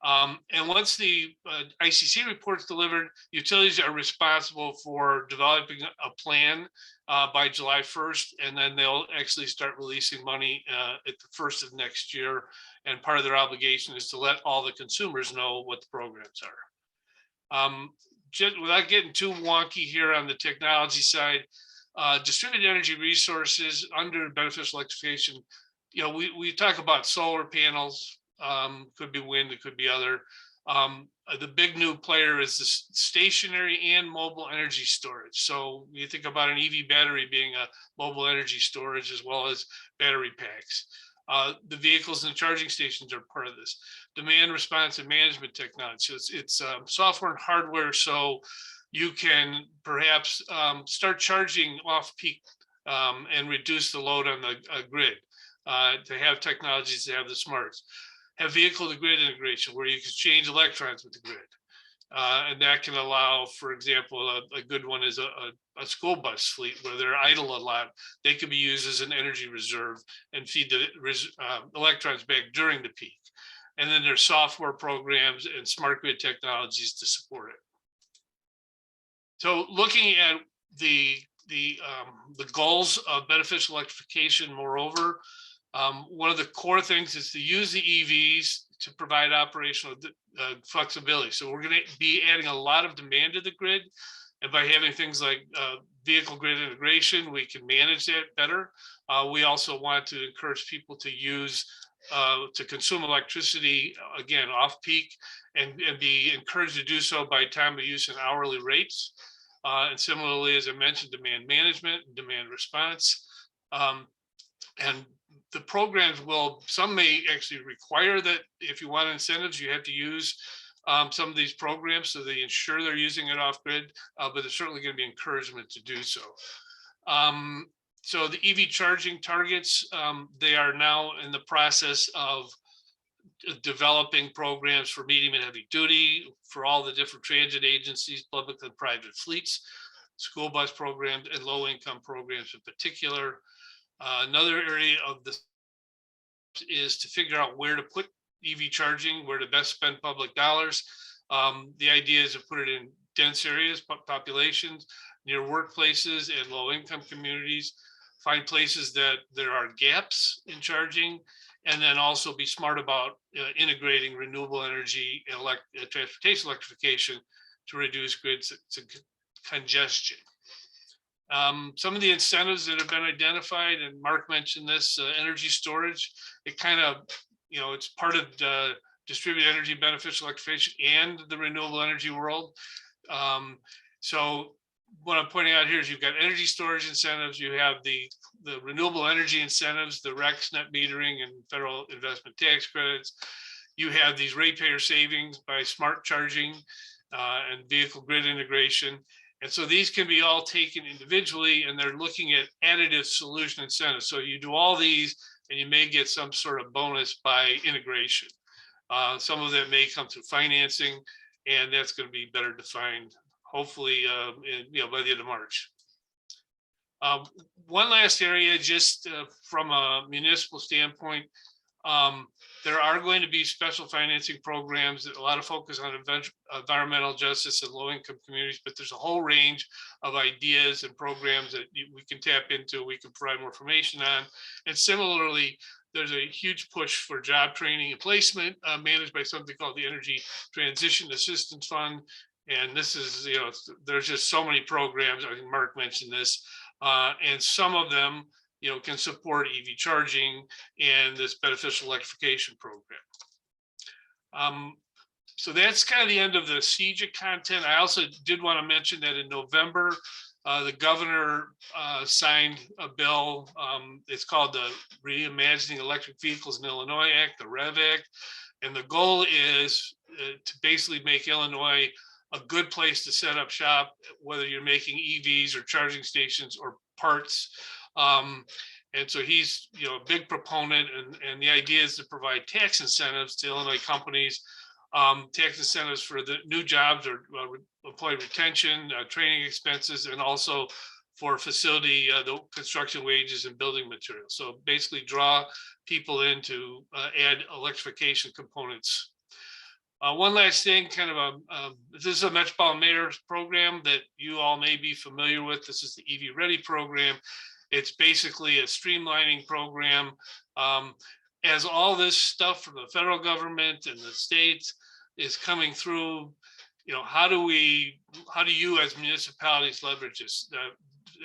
and once the ICC report is delivered, utilities are responsible for developing a plan by July 1st, and then they'll actually start releasing money at the first of next year. And part of their obligation is to let all the consumers know what the programs are. Just without getting too wonky here on the technology side, distributed energy resources under beneficial electrification, we talk about solar panels, could be wind, it could be other. The big new player is the stationary and mobile energy storage. So you think about an EV battery being a mobile energy storage as well as battery packs. The vehicles and charging stations are part of this. Demand response and management technology. So it's software and hardware, so you can perhaps start charging off peak and reduce the load on the grid. To have technologies to have the smarts. Have vehicle to grid integration where you can change electrons with the grid. And that can allow, for example, a good one is a school bus fleet where they're idle a lot. They can be used as an energy reserve and feed the electrons back during the peak. And then there's software programs and smart grid technologies to support it. So looking at the goals of beneficial electrification, moreover, one of the core things is to use the EVs to provide operational flexibility. So we're going to be adding a lot of demand to the grid. And by having things like vehicle grid integration, we can manage that better. We also want to encourage people to use, to consume electricity, again, off peak, and be encouraged to do so by time of use and hourly rates. And similarly, as I mentioned, demand management and demand response. And the programs some may actually require that if you want incentives, you have to use some of these programs so they ensure they're using it off grid, but there's certainly going to be encouragement to do so. So the EV charging targets, they are now in the process of developing programs for medium and heavy duty for all the different transit agencies, public and private fleets, school bus programs, and low income programs in particular. Another area of this is to figure out where to put EV charging, where to best spend public dollars. The idea is to put it in dense areas, populations, near workplaces and low-income communities, find places that there are gaps in charging, and then also be smart about integrating renewable energy and transportation electrification to reduce grid congestion. Some of the incentives that have been identified, and Mark mentioned this, energy storage, it kind of, it's part of the distributed energy beneficial electrification and the renewable energy world. So what I'm pointing out here is you've got energy storage incentives, you have the renewable energy incentives, the RECs, net metering, and federal investment tax credits. You have these ratepayer savings by smart charging and vehicle grid integration. And so these can be all taken individually, and they're looking at additive solution incentives. So you do all these and you may get some sort of bonus by integration. Some of that may come through financing, and that's going to be better defined, hopefully, by the end of March. One last area, just from a municipal standpoint, there are going to be special financing programs, a lot of focus on environmental justice and low-income communities, but there's a whole range of ideas and programs that we can tap into, we can provide more information on. And similarly, there's a huge push for job training and placement managed by something called the Energy Transition Assistance Fund. And this is, there's just so many programs. I think Mark mentioned this, and some of them, can support EV charging and this beneficial electrification program. So that's kind of the end of the CEJA content. I also did want to mention that in November, the governor signed a bill. It's called the Reimagining Electric Vehicles in Illinois Act, the REV Act. And the goal is to basically make Illinois a good place to set up shop, whether you're making EVs or charging stations or parts. And so he's, a big proponent, and the idea is to provide tax incentives to Illinois companies, tax incentives for the new jobs or employee retention, training expenses, and also for facility, the construction wages and building materials. So basically draw people in to add electrification components. One last thing, kind of this is a Metropolitan Mayor's program that you all may be familiar with. This is the EV Ready program. It's basically a streamlining program. As all this stuff from the federal government and the states is coming through, how do you as municipalities leverage this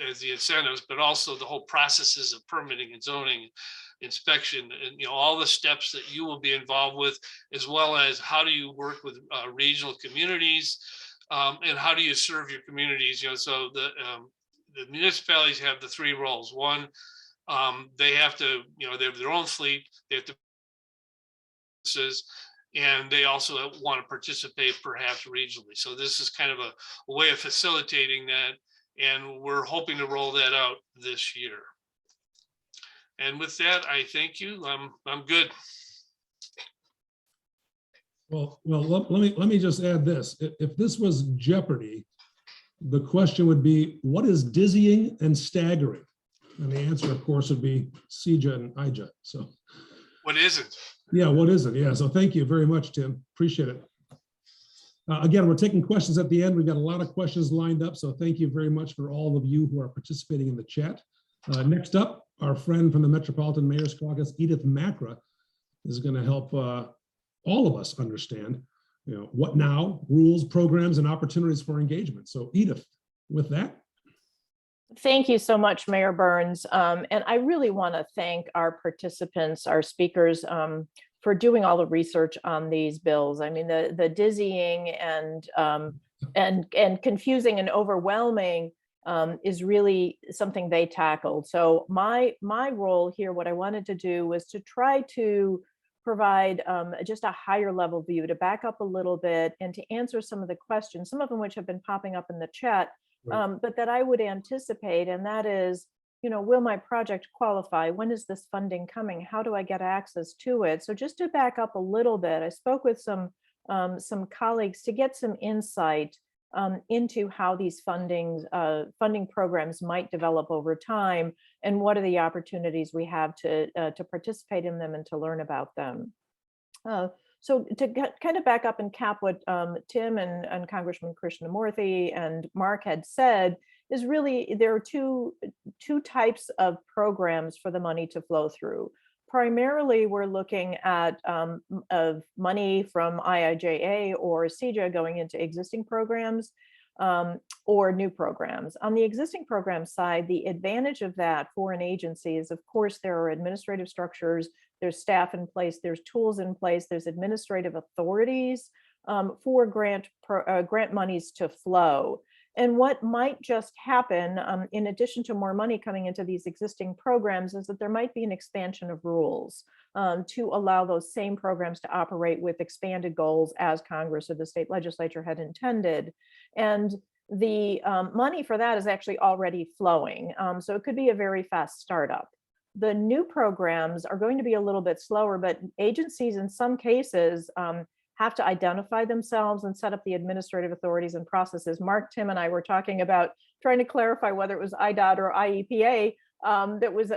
as the incentives, but also the whole processes of permitting and zoning, inspection, and all the steps that you will be involved with, as well as how do you work with regional communities, and how do you serve your communities? So the municipalities have the three roles. One, they have to, they have their own fleet, they have to, and they also want to participate perhaps regionally. So this is kind of a way of facilitating that, and we're hoping to roll that out this year. And with that, I thank you. I'm good. Well, let me just add this. If this was Jeopardy, the question would be, what is dizzying and staggering? And the answer, of course, would be CEJA and IIJA. So what isn't? Yeah, what is it? Yeah, so thank you very much, Tim. Appreciate it. Again, we're taking questions at the end. We've got a lot of questions lined up, so thank you very much for all of you who are participating in the chat. Next up, our friend from the Metropolitan Mayor's Caucus, Edith Macra, is going to help all of us understand, what now, rules, programs, and opportunities for engagement. So Edith, with that. Thank you so much, Mayor Burns. And I really want to thank our participants, our speakers, for doing all the research on these bills. I mean, the dizzying and confusing and overwhelming is really something they tackled. So my role here, what I wanted to do was to try to provide just a higher level view, to back up a little bit and to answer some of the questions, some of them which have been popping up in the chat, right. But that I would anticipate, and that is, will my project qualify? When is this funding coming? How do I get access to it? So just to back up a little bit, I spoke with some colleagues to get some insight into how these funding programs might develop over time, and what are the opportunities we have to participate in them and to learn about them. So to kind of back up and cap what Tim and Congressman Krishnamoorthi and Mark had said, is really there are two types of programs for the money to flow through. Primarily, we're looking at of money from IIJA or CEJA going into existing programs or new programs. On the existing program side, the advantage of that for an agency is, of course, there are administrative structures, there's staff in place, there's tools in place, there's administrative authorities for grant monies to flow. And what might just happen, in addition to more money coming into these existing programs, is that there might be an expansion of rules to allow those same programs to operate with expanded goals as Congress or the state legislature had intended. And the money for that is actually already flowing. So it could be a very fast startup. The new programs are going to be a little bit slower, but agencies in some cases have to identify themselves and set up the administrative authorities and processes. Mark, Tim, and I were talking about trying to clarify whether it was IDOT or IEPA that was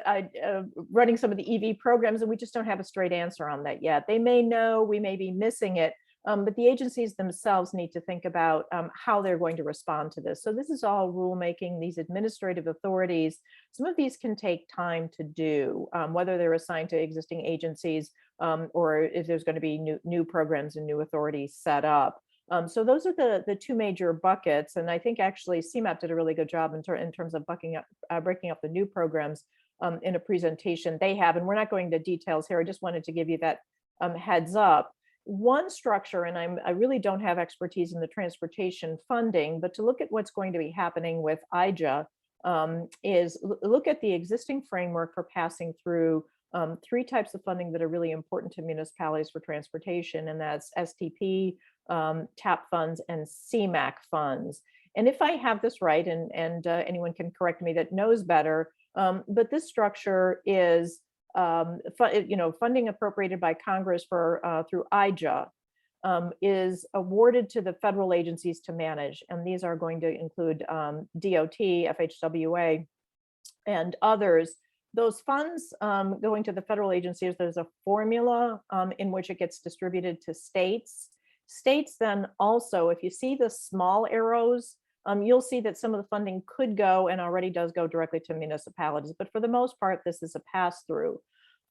running some of the EV programs, and we just don't have a straight answer on that yet. They may know, we may be missing it, but the agencies themselves need to think about how they're going to respond to this. So this is all rulemaking, these administrative authorities. Some of these can take time to do, whether they're assigned to existing agencies or if there's going to be new programs and new authorities set up. So those are the two major buckets. And I think actually CMAP did a really good job in terms of breaking up the new programs in a presentation they have. And we're not going into details here. I just wanted to give you that heads up. One structure, and I really don't have expertise in the transportation funding, but to look at what's going to be happening with IIJA is look at the existing framework for passing through three types of funding that are really important to municipalities for transportation, and that's STP, TAP funds, and CMAQ funds. And if I have this right, and anyone can correct me that knows better, but this structure is funding appropriated by Congress for through IIJA is awarded to the federal agencies to manage, and these are going to include DOT, FHWA, and others. Those funds going to the federal agencies, there's a formula in which it gets distributed to states. States then also, if you see the small arrows, you'll see that some of the funding could go and already does go directly to municipalities. But for the most part, this is a pass-through.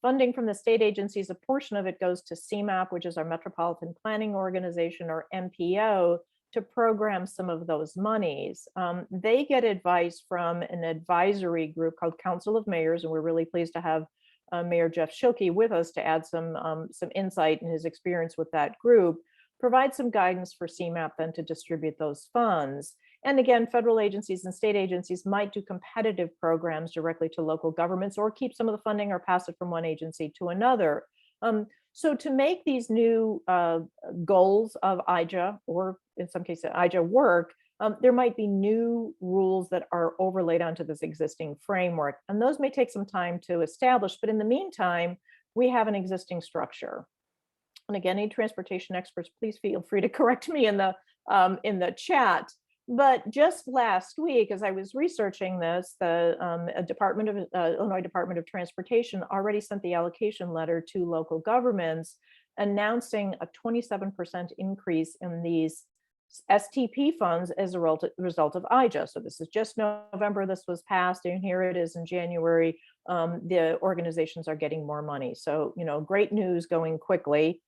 Funding from the state agencies, a portion of it goes to CMAP, which is our Metropolitan Planning Organization, or MPO, to program some of those monies. They get advice from an advisory group called Council of Mayors, and we're really pleased to have Mayor Jeff Schilke with us to add some insight and his experience with that group, provide some guidance for CMAP then to distribute those funds. And again, federal agencies and state agencies might do competitive programs directly to local governments, or keep some of the funding or pass it from one agency to another. So to make these new goals of IIJA, or in some cases IIJA work, there might be new rules that are overlaid onto this existing framework. And those may take some time to establish, but in the meantime, we have an existing structure. And again, any transportation experts, please feel free to correct me in the chat. But just last week, as I was researching this, the Illinois Department of Transportation already sent the allocation letter to local governments announcing a 27% increase in these STP funds as a result of IIJA. So this is just November, this was passed, and here it is in January. The organizations are getting more money. So, great news going quickly.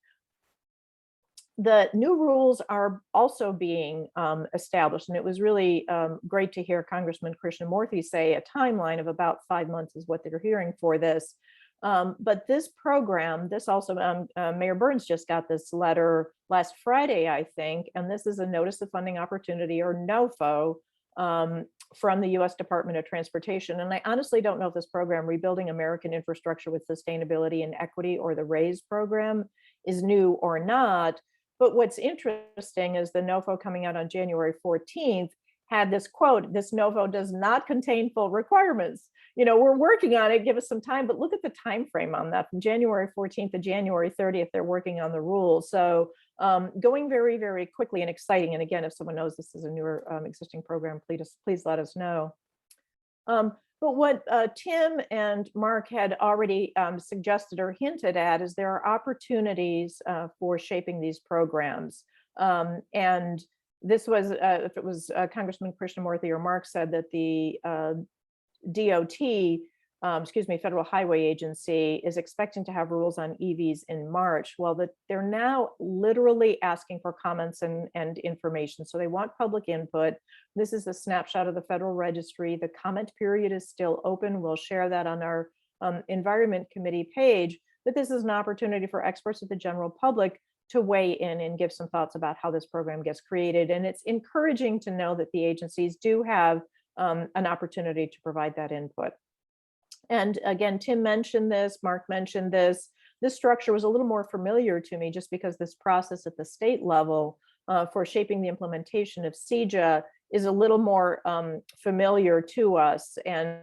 The new rules are also being established, and it was really great to hear Congressman Krishnamoorthi say a timeline of about 5 months is what they're hearing for this. But this program, this also, Mayor Burns just got this letter last Friday, I think, and this is a Notice of Funding Opportunity, or NOFO, from the U.S. Department of Transportation. And I honestly don't know if this program, Rebuilding American Infrastructure with Sustainability and Equity, or the RAISE program, is new or not. But what's interesting is the NOFO coming out on January 14th had this quote: "This NOFO does not contain full requirements. We're working on it, give us some time." But look at the time frame on that, from January 14th to January 30th, they're working on the rules. So going very, very quickly and exciting. And again, if someone knows this is a newer existing program, please let us know. But what Tim and Mark had already suggested or hinted at is there are opportunities for shaping these programs. And this was, if it was Congressman Krishnamurthy or Mark said that the DOT, Federal Highway Agency is expecting to have rules on EVs in March. Well, they're now literally asking for comments and information. So they want public input. This is a snapshot of the Federal Registry. The comment period is still open. We'll share that on our Environment Committee page. But this is an opportunity for experts of the general public to weigh in and give some thoughts about how this program gets created. And it's encouraging to know that the agencies do have an opportunity to provide that input. And again, Tim mentioned this, Mark mentioned this. This structure was a little more familiar to me just because this process at the state level for shaping the implementation of CEJA is a little more familiar to us. And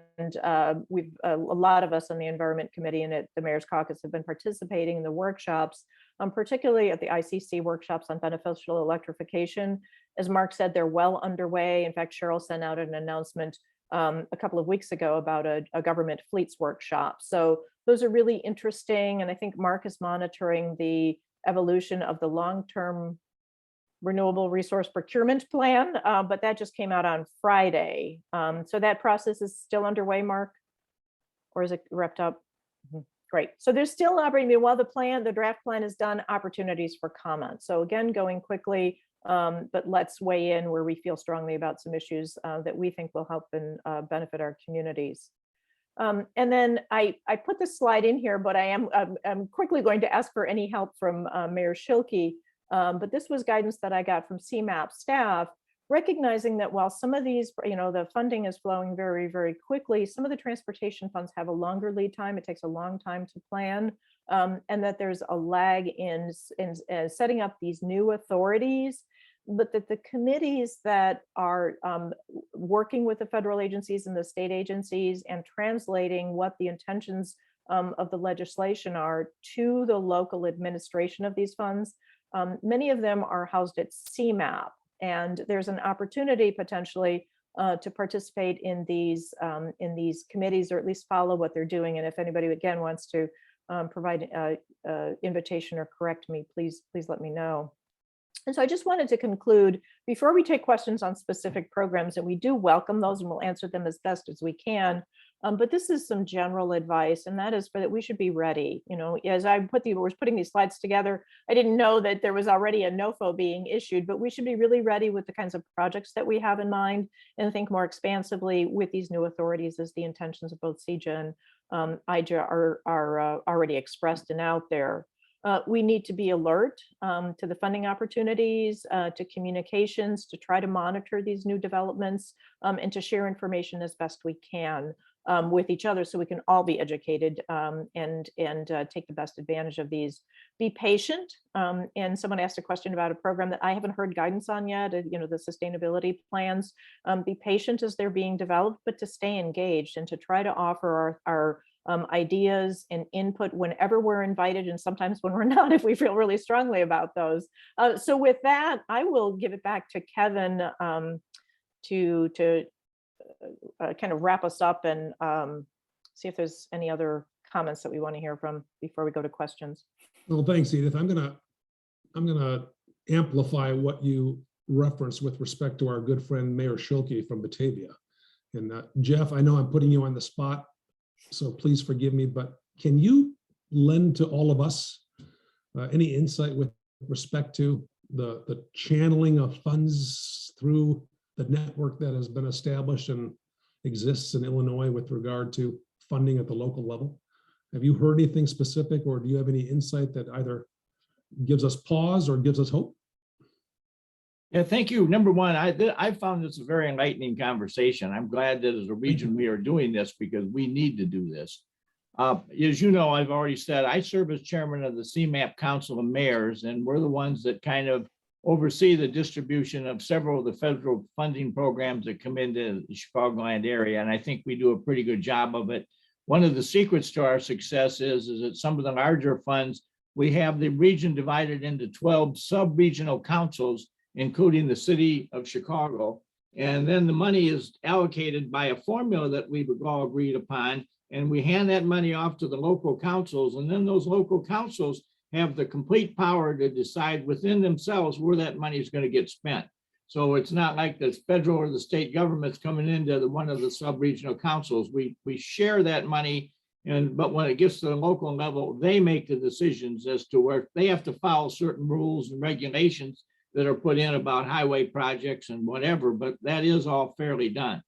we've a lot of us on the Environment Committee and at the Mayor's Caucus have been participating in the workshops, particularly at the ICC workshops on beneficial electrification. As Mark said, they're well underway. In fact, Cheryl sent out an announcement a couple of weeks ago about a government fleets workshop. So those are really interesting. And I think Mark is monitoring the evolution of the long-term renewable resource procurement plan, but that just came out on Friday. So that process is still underway, Mark? Or is it wrapped up? Great. So there's still operating. While the draft plan is done, opportunities for comment. So again, going quickly, but let's weigh in where we feel strongly about some issues that we think will help and benefit our communities. And then I put this slide in here, but I'm quickly going to ask for any help from Mayor Schilke. But this was guidance that I got from CMAP staff, recognizing that while some of these, the funding is flowing very, very quickly, some of the transportation funds have a longer lead time. It takes a long time to plan, and that there's a lag in setting up these new authorities, but that the committees that are working with the federal agencies and the state agencies and translating what the intentions of the legislation are to the local administration of these funds, many of them are housed at CMAP. And there's an opportunity potentially to participate in these committees, or at least follow what they're doing. And if anybody again wants to provide an invitation or correct me, please let me know. And so I just wanted to conclude before we take questions on specific programs, and we do welcome those and we'll answer them as best as we can. But this is some general advice, and that is that we should be ready. As I was putting these slides together, I didn't know that there was already a NOFO being issued, but we should be really ready with the kinds of projects that we have in mind and think more expansively with these new authorities as the intentions of both CEJA and IIJA are already expressed and out there. We need to be alert to the funding opportunities, to communications, to try to monitor these new developments, and to share information as best we can with each other so we can all be educated and take the best advantage of these. Be patient. And someone asked a question about a program that I haven't heard guidance on yet, the sustainability plans. Be patient as they're being developed, but to stay engaged and to try to offer our ideas and input whenever we're invited, and sometimes when we're not, if we feel really strongly about those. So with that, I will give it back to Kevin to kind of wrap us up and see if there's any other comments that we want to hear from before we go to questions. Well, thanks, Edith. I'm gonna amplify what you referenced with respect to our good friend Mayor Schilke from Batavia. And Jeff, I know I'm putting you on the spot, so please forgive me, but can you lend to all of us any insight with respect to the channeling of funds through the network that has been established and exists in Illinois with regard to funding at the local level? Have you heard anything specific, or do you have any insight that either gives us pause or gives us hope? Yeah, thank you. Number one, I found this a very enlightening conversation. I'm glad that as a region we are doing this because we need to do this. As you know, I've already said, I serve as chairman of the CMAP Council of Mayors, and we're the ones that kind of oversee the distribution of several of the federal funding programs that come into the Chicagoland area. And I think we do a pretty good job of it. One of the secrets to our success is that some of the larger funds, we have the region divided into 12 sub-regional councils, including the city of Chicago. And then the money is allocated by a formula that we've all agreed upon. And we hand that money off to the local councils. And then those local councils have the complete power to decide within themselves where that money is going to get spent. So it's not like the federal or the state government's coming into one of the sub-regional councils. We share that money. But when it gets to the local level, they make the decisions as to where they have to follow certain rules and regulations that are put in about highway projects and whatever, but that is all fairly done.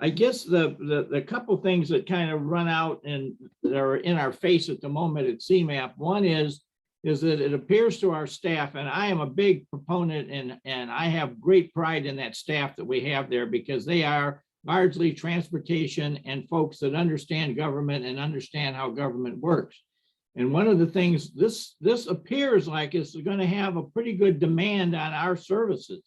I guess the couple things that kind of run out and that are in our face at the moment at CMAP, one is that it appears to our staff, and I am a big proponent and I have great pride in that staff that we have there, because they are largely transportation and folks that understand government and understand how government works. And one of the things, this appears like it's going to have a pretty good demand on our services.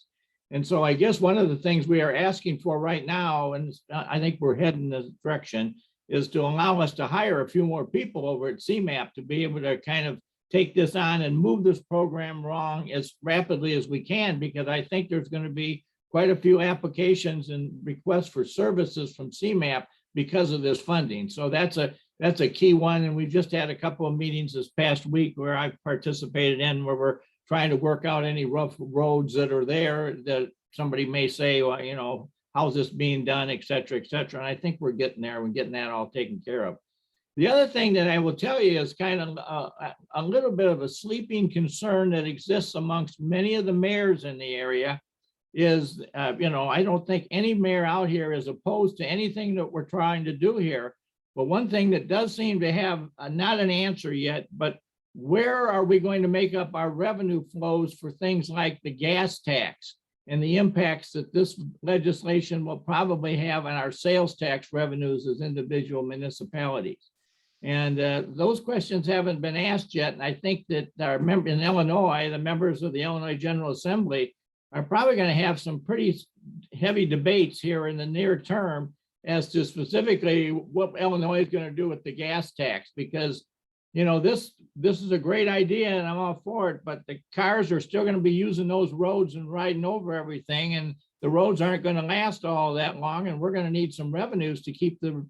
And so I guess one of the things we are asking for right now, and I think we're heading in this direction, is to allow us to hire a few more people over at CMAP to be able to kind of take this on and move this program along as rapidly as we can, because I think there's going to be quite a few applications and requests for services from CMAP because of this funding. So that's a key one. And we've just had a couple of meetings this past week where I participated in, where we're trying to work out any rough roads that are there that somebody may say, well, you know, how's this being done, et cetera, et cetera. And I think we're getting there. We're getting that all taken care of. The other thing that I will tell you is kind of a little bit of a sleeping concern that exists amongst many of the mayors in the area is, you know, I don't think any mayor out here is opposed to anything that we're trying to do here. But one thing that does seem to have not an answer yet, but where are we going to make up our revenue flows for things like the gas tax and the impacts that this legislation will probably have on our sales tax revenues as individual municipalities? And those questions haven't been asked yet. And I think that our member in Illinois, the members of the Illinois General Assembly are probably going to have some pretty heavy debates here in the near term as to specifically what Illinois is going to do with the gas tax, because, you know, this is a great idea and I'm all for it, but the cars are still going to be using those roads and riding over everything, and the roads aren't going to last all that long, and we're going to need some revenues to keep the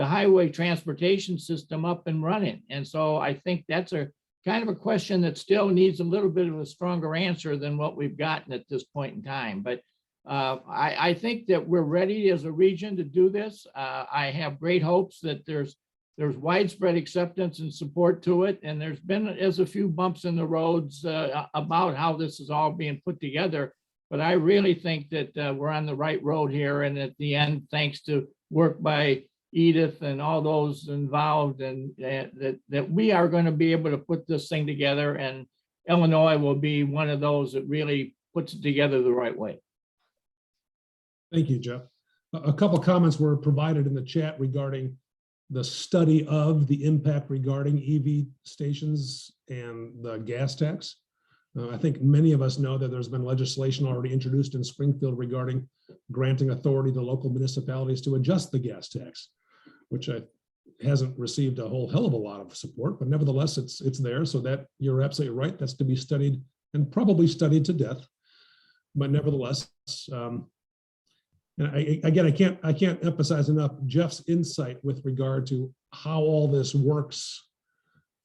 highway transportation system up and running. And so I think that's a kind of a question that still needs a little bit of a stronger answer than what we've gotten at this point in time. But I think that we're ready as a region to do this. I have great hopes that there's widespread acceptance and support to it. And there's been a few bumps in the roads about how this is all being put together. But I really think that we're on the right road here. And at the end, thanks to work by Edith and all those involved, and that we are going to be able to put this thing together, and Illinois will be one of those that really puts it together the right way. Thank you, Jeff. A couple comments were provided in the chat regarding the study of the impact regarding EV stations and the gas tax. I think many of us know that there's been legislation already introduced in Springfield regarding granting authority to local municipalities to adjust the gas tax, which hasn't received a whole hell of a lot of support, but nevertheless, it's there. So that you're absolutely right. That's to be studied and probably studied to death. But nevertheless, and again, I can't emphasize enough Jeff's insight with regard to how all this works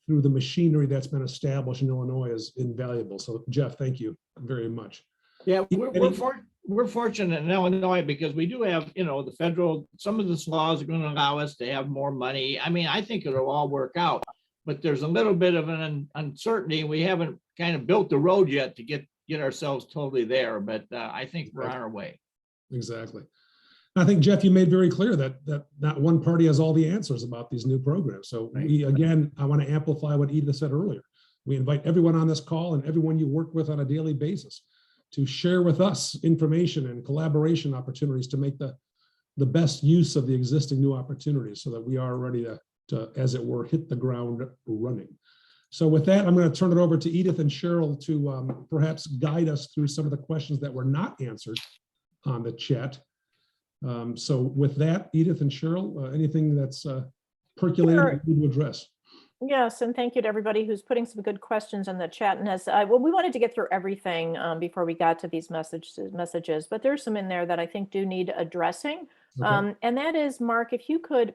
through the machinery that's been established in Illinois is invaluable. So Jeff, thank you very much. Yeah, we're fortunate in Illinois because we do have, you know, the federal, some of this laws are going to allow us to have more money. I mean, I think it'll all work out, but there's a little bit of an uncertainty. We haven't kind of built the road yet to get ourselves totally there, but I think we're on our way. Exactly. I think, Jeff, you made very clear that not one party has all the answers about these new programs. So again, I want to amplify what Edith said earlier. We invite everyone on this call and everyone you work with on a daily basis to share with us information and collaboration opportunities to make the best use of the existing new opportunities so that we are ready to, as it were, hit the ground running. So with that, I'm going to turn it over to Edith and Cheryl to perhaps guide us through some of the questions that were not answered on the chat. So with that, Edith and Cheryl, anything that's percolating Sure. you need to address? Yes, and thank you to everybody who's putting some good questions in the chat. And as well, we wanted to get through everything before we got to these messages, but there's some in there that I think do need addressing. Okay. And that is, Mark, if you could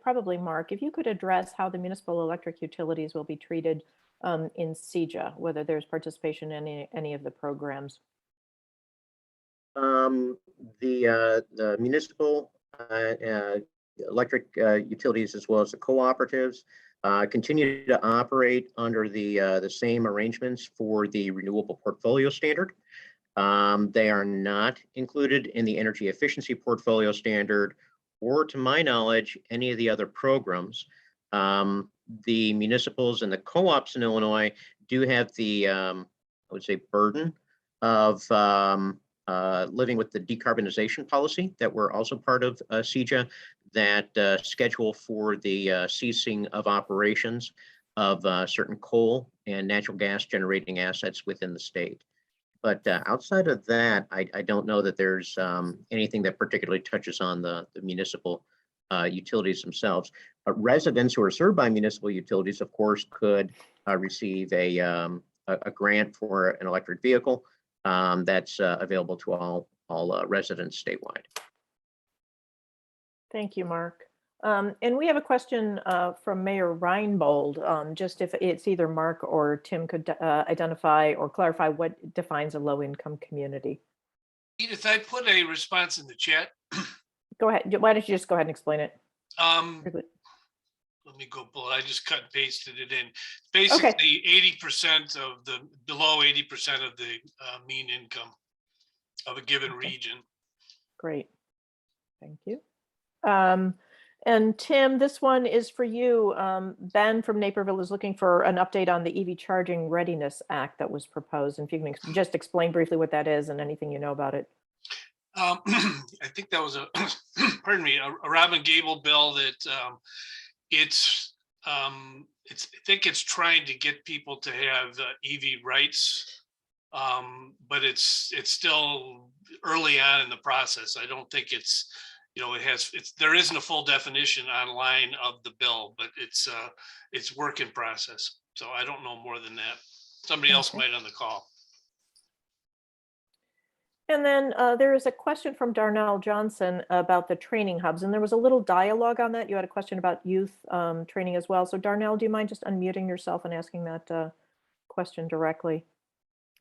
address how the municipal electric utilities will be treated in CEJA, whether there's participation in any of the programs. The municipal electric utilities, as well as the cooperatives, continue to operate under the same arrangements for the renewable portfolio standard. They are not included in the energy efficiency portfolio standard, or to my knowledge, any of the other programs. The municipals and the co-ops in Illinois do have the, I would say, burden of living with the decarbonization policy that we're also part of CEJA, that schedule for the ceasing of operations of certain coal and natural gas generating assets within the state. But outside of that, I don't know that there's anything that particularly touches on the municipal utilities themselves. But residents who are served by municipal utilities, of course, could receive a grant for an electric vehicle that's available to all residents statewide. Thank you, Mark. And we have a question from Mayor Reinbold. Just if it's either Mark or Tim could identify or clarify what defines a low-income community. Edith, I put a response in the chat. Go ahead. Why don't you just go ahead and explain it? Let me go pull it. I just cut and pasted it in. Basically, 80% of the below 80% of the mean income of a given region. Great. Thank you. And Tim, this one is for you. Ben from Naperville is looking for an update on the EV Charging Readiness Act that was proposed. And if you can just explain briefly what that is and anything you know about it. I think that was a, pardon me, a Robin Gable bill that I think it's trying to get people to have EV rights, but it's still early on in the process. I don't think it's, there isn't a full definition online of the bill, but it's work in process. So I don't know more than that. Somebody else might on the call. And then there is a question from Darnell Johnson about the training hubs, and there was a little dialogue on that. You had a question about youth training as well. So Darnell, do you mind just unmuting yourself and asking that question directly?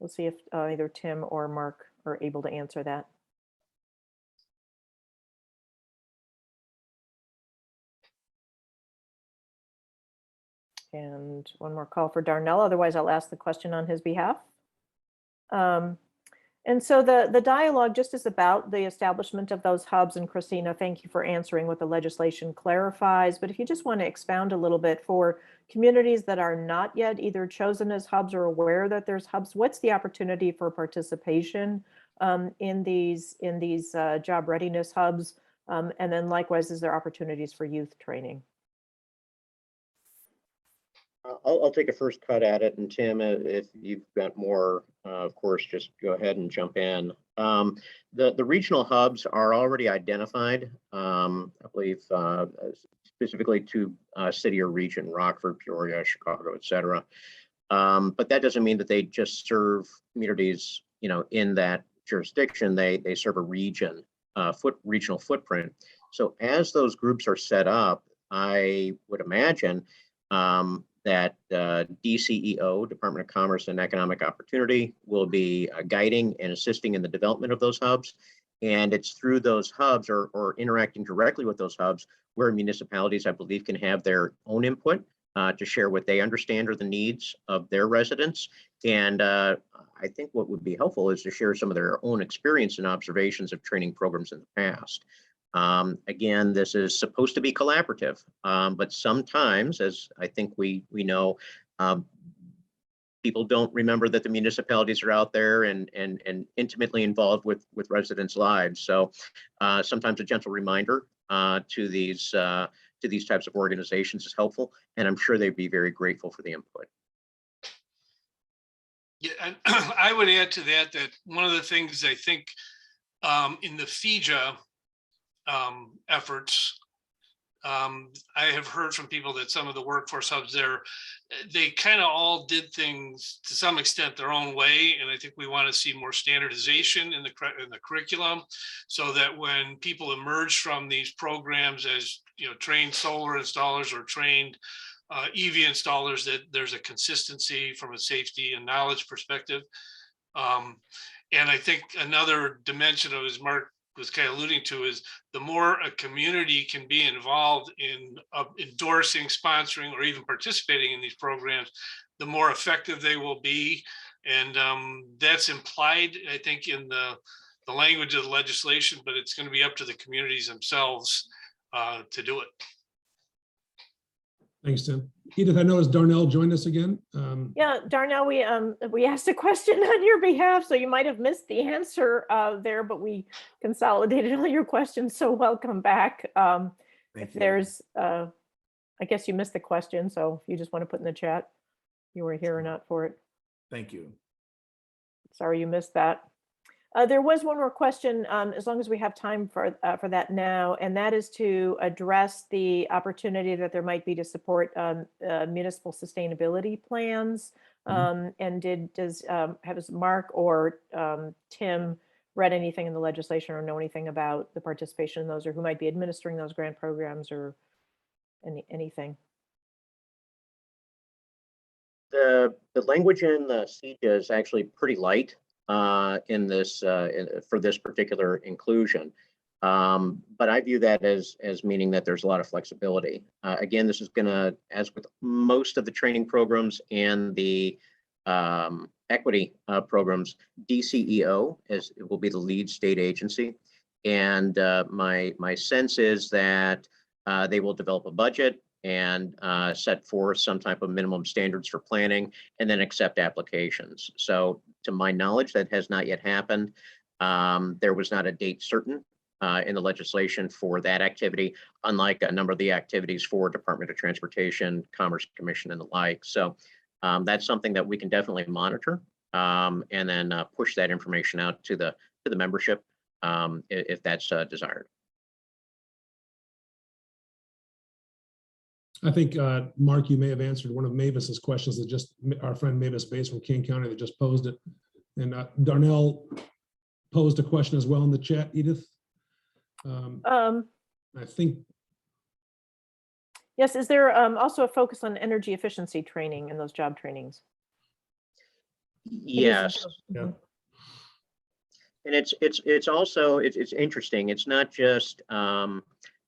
We'll see if either Tim or Mark are able to answer that. And one more call for Darnell, otherwise I'll ask the question on his behalf. And so the dialogue just is about the establishment of those hubs. And Christina, thank you for answering what the legislation clarifies. But if you just want to expound a little bit for communities that are not yet either chosen as hubs or aware that there's hubs, what's the opportunity for participation in these job readiness hubs? And then likewise, is there opportunities for youth training? I'll take a first cut at it, and Tim, if you've got more, of course, just go ahead and jump in. The regional hubs are already identified, I believe, specifically to city or region, Rockford, Peoria, Chicago, et cetera. But that doesn't mean that they just serve communities, in that jurisdiction. They serve a region, regional footprint. So as those groups are set up, I would imagine that DCEO, Department of Commerce and Economic Opportunity, will be guiding and assisting in the development of those hubs. And it's through those hubs or interacting directly with those hubs where municipalities, I believe, can have their own input to share what they understand are the needs of their residents. And I think what would be helpful is to share some of their own experience and observations of training programs in the past. Again, this is supposed to be collaborative, but sometimes, as I think we know, people don't remember that the municipalities are out there and intimately involved with residents' lives. So sometimes a gentle reminder to these types of organizations is helpful, and I'm sure they'd be very grateful for the input. Yeah, and I would add to that one of the things I think in the CEJA efforts I have heard from people that some of the workforce hubs there, they kind of all did things to some extent their own way. And I think we want to see more standardization in the curriculum, so that when people emerge from these programs as, you know, trained solar installers or trained EV installers, that there's a consistency from a safety and knowledge perspective. And I think another dimension of, as Mark was kind of alluding to, is the more a community can be involved in endorsing, sponsoring, or even participating in these programs, the more effective they will be. And that's implied, I think, in the language of the legislation, but it's going to be up to the communities themselves to do it. Thanks, Tim. Edith, I noticed Darnell joined us again. Yeah, Darnell, we asked a question on your behalf, so you might have missed the answer there, but we consolidated all your questions, so welcome back. If there's, I guess you missed the question, so if you just want to put in the chat, you were here or not for it. Thank you. Sorry you missed that. There was one more question, as long as we have time for that now, and that is to address the opportunity that there might be to support municipal sustainability plans. And has Mark or Tim read anything in the legislation or know anything about the participation in those, or who might be administering those grant programs, or anything? The language in the CEJA is actually pretty light in this for this particular inclusion, but I view that as meaning that there's a lot of flexibility. Again, this is going to, as with most of the training programs and the equity programs, DCEO as it will be the lead state agency, and my sense is that they will develop a budget and set forth some type of minimum standards for planning, and then accept applications. So to my knowledge, that has not yet happened. There was not a date certain in the legislation for that activity, unlike a number of the activities for Department of Transportation, Commerce Commission, and the like. So that's something that we can definitely monitor, and then push that information out to the membership if that's desired. I think, Mark, you may have answered one of Mavis's questions that just, our friend Mavis Bates from King County that just posed it. And Darnell posed a question as well in the chat, Edith. I think. Yes, is there also a focus on energy efficiency training in those job trainings? Yes. Yeah. And it's also interesting. It's not just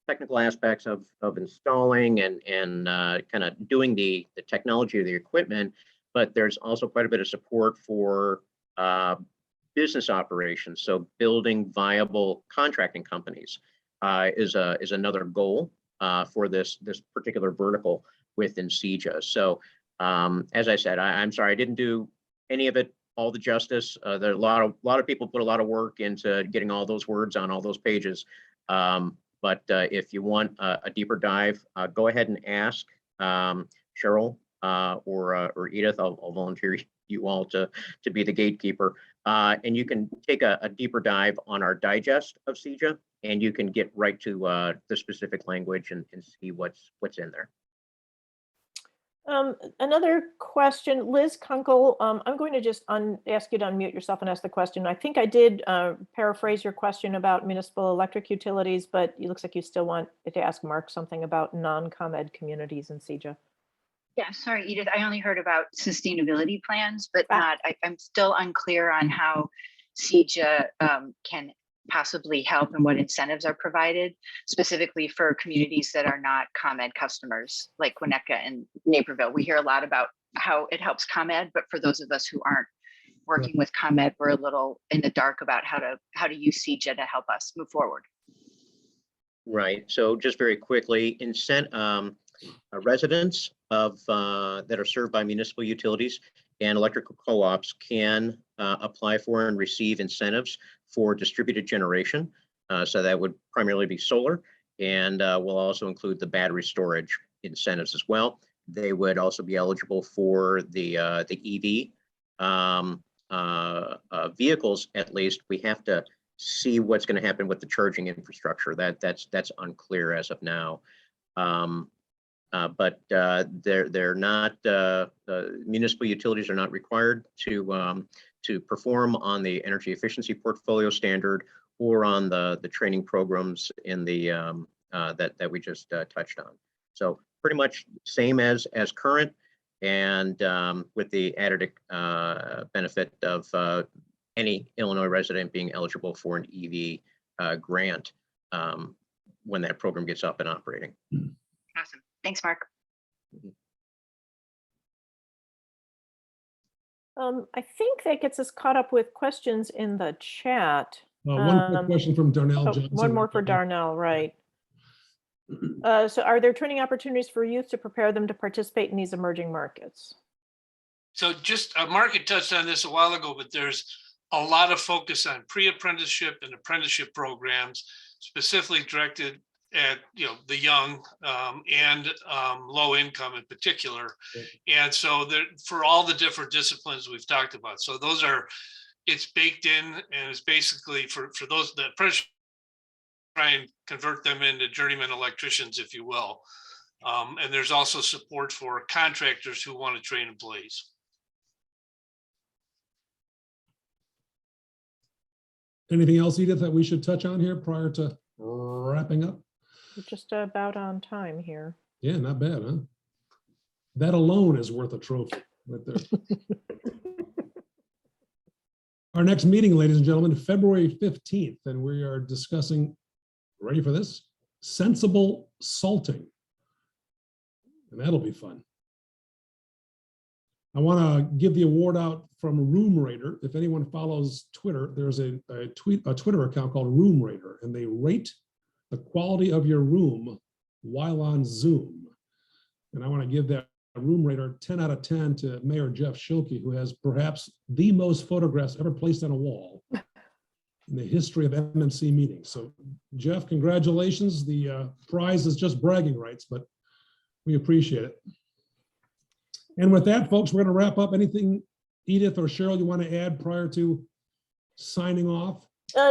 technical aspects of installing and kind of doing the technology of the equipment, but there's also quite a bit of support for business operations. So building viable contracting companies is another goal for this particular vertical within CEJA. So as I said, I'm sorry I didn't do any of it all the justice. There are a lot of people put a lot of work into getting all those words on all those pages. But if you want a deeper dive, go ahead and ask Cheryl or Edith. I'll volunteer you all to be the gatekeeper. And you can take a deeper dive on our digest of CEJA, and you can get right to the specific language and see what's in there. Another question, Liz Kunkel, I'm going to just ask you to unmute yourself and ask the question. I think I did paraphrase your question about municipal electric utilities, but it looks like you still want to ask Mark something about non-ComEd communities in CEJA. Yeah, sorry, Edith, I only heard about sustainability plans, but I'm still unclear on how CEJA can possibly help and what incentives are provided specifically for communities that are not ComEd customers like Winnetka and Naperville. We hear a lot about how it helps ComEd, but for those of us who aren't working with ComEd, we're a little in the dark about how to use CEJA to help us move forward. Right. So just very quickly, residents that are served by municipal utilities and electrical co-ops can apply for and receive incentives for distributed generation. So that would primarily be solar, and will also include the battery storage incentives as well. They would also be eligible for the EV vehicles. At least we have to see what's going to happen with the charging infrastructure. That's unclear as of now. But they're not, municipal utilities are not required to perform on the energy efficiency portfolio standard or on the training programs in the that we just touched on. So pretty much same as current, and with the added benefit of any Illinois resident being eligible for an EV grant when that program gets up and operating. Awesome. Thanks, Mark. I think that gets us caught up with questions in the chat. One quick question from Darnell Oh, Johnson. one more for Darnell, right? So are there training opportunities for youth to prepare them to participate in these emerging markets? So just Mark had touched on this a while ago, but there's a lot of focus on pre-apprenticeship and apprenticeship programs specifically directed at the young and low income in particular. And so for all the different disciplines we've talked about. So those it's baked in, and it's basically for those that try and convert them into journeyman electricians, if you will. And there's also support for contractors who want to train employees. Anything else, Edith, that we should touch on here prior to wrapping up? We're just about on time here. Yeah, not bad, huh? That alone is worth a trophy right there. Our next meeting, ladies and gentlemen, February 15th, and we are discussing, ready for this? Sensible salting. And that'll be fun. I want to give the award out from Room Raider. If anyone follows Twitter, there's a Twitter account called Room Raider, and they rate the quality of your room while on Zoom. And I want to give that Room Raider 10 out of 10 to Mayor Jeff Schilke, who has perhaps the most photographs ever placed on a wall in the history of MMC meetings. So Jeff, congratulations. The prize is just bragging rights, but we appreciate it. And with that, folks, we're going to wrap up. Anything, Edith or Cheryl, you want to add prior to signing off?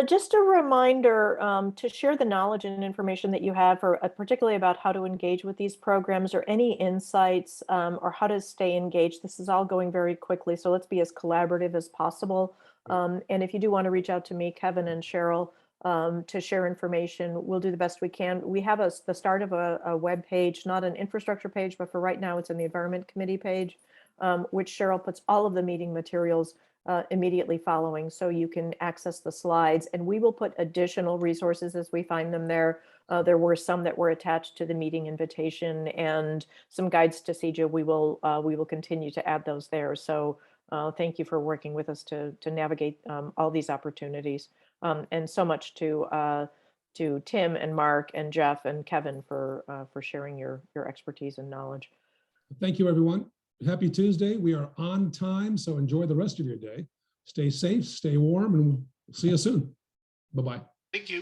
Just a reminder to share the knowledge and information that you have, for particularly about how to engage with these programs, or any insights or how to stay engaged. This is all going very quickly, so let's be as collaborative as possible. And if you do want to reach out to me, Kevin and Cheryl, to share information, we'll do the best we can. We have the start of a web page, not an infrastructure page, but for right now it's in the Environment Committee page, which Cheryl puts all of the meeting materials immediately following, so you can access the slides, and we will put additional resources as we find them there. There were some that were attached to the meeting invitation, and some guides to CEJA. We will continue to add those there. So thank you for working with us to navigate all these opportunities, and so much to Tim and Mark and Jeff and Kevin for sharing your expertise and knowledge. Thank you, everyone. Happy Tuesday. We are on time, so enjoy the rest of your day. Stay safe, stay warm, and we'll see you soon. Bye-bye. Thank you.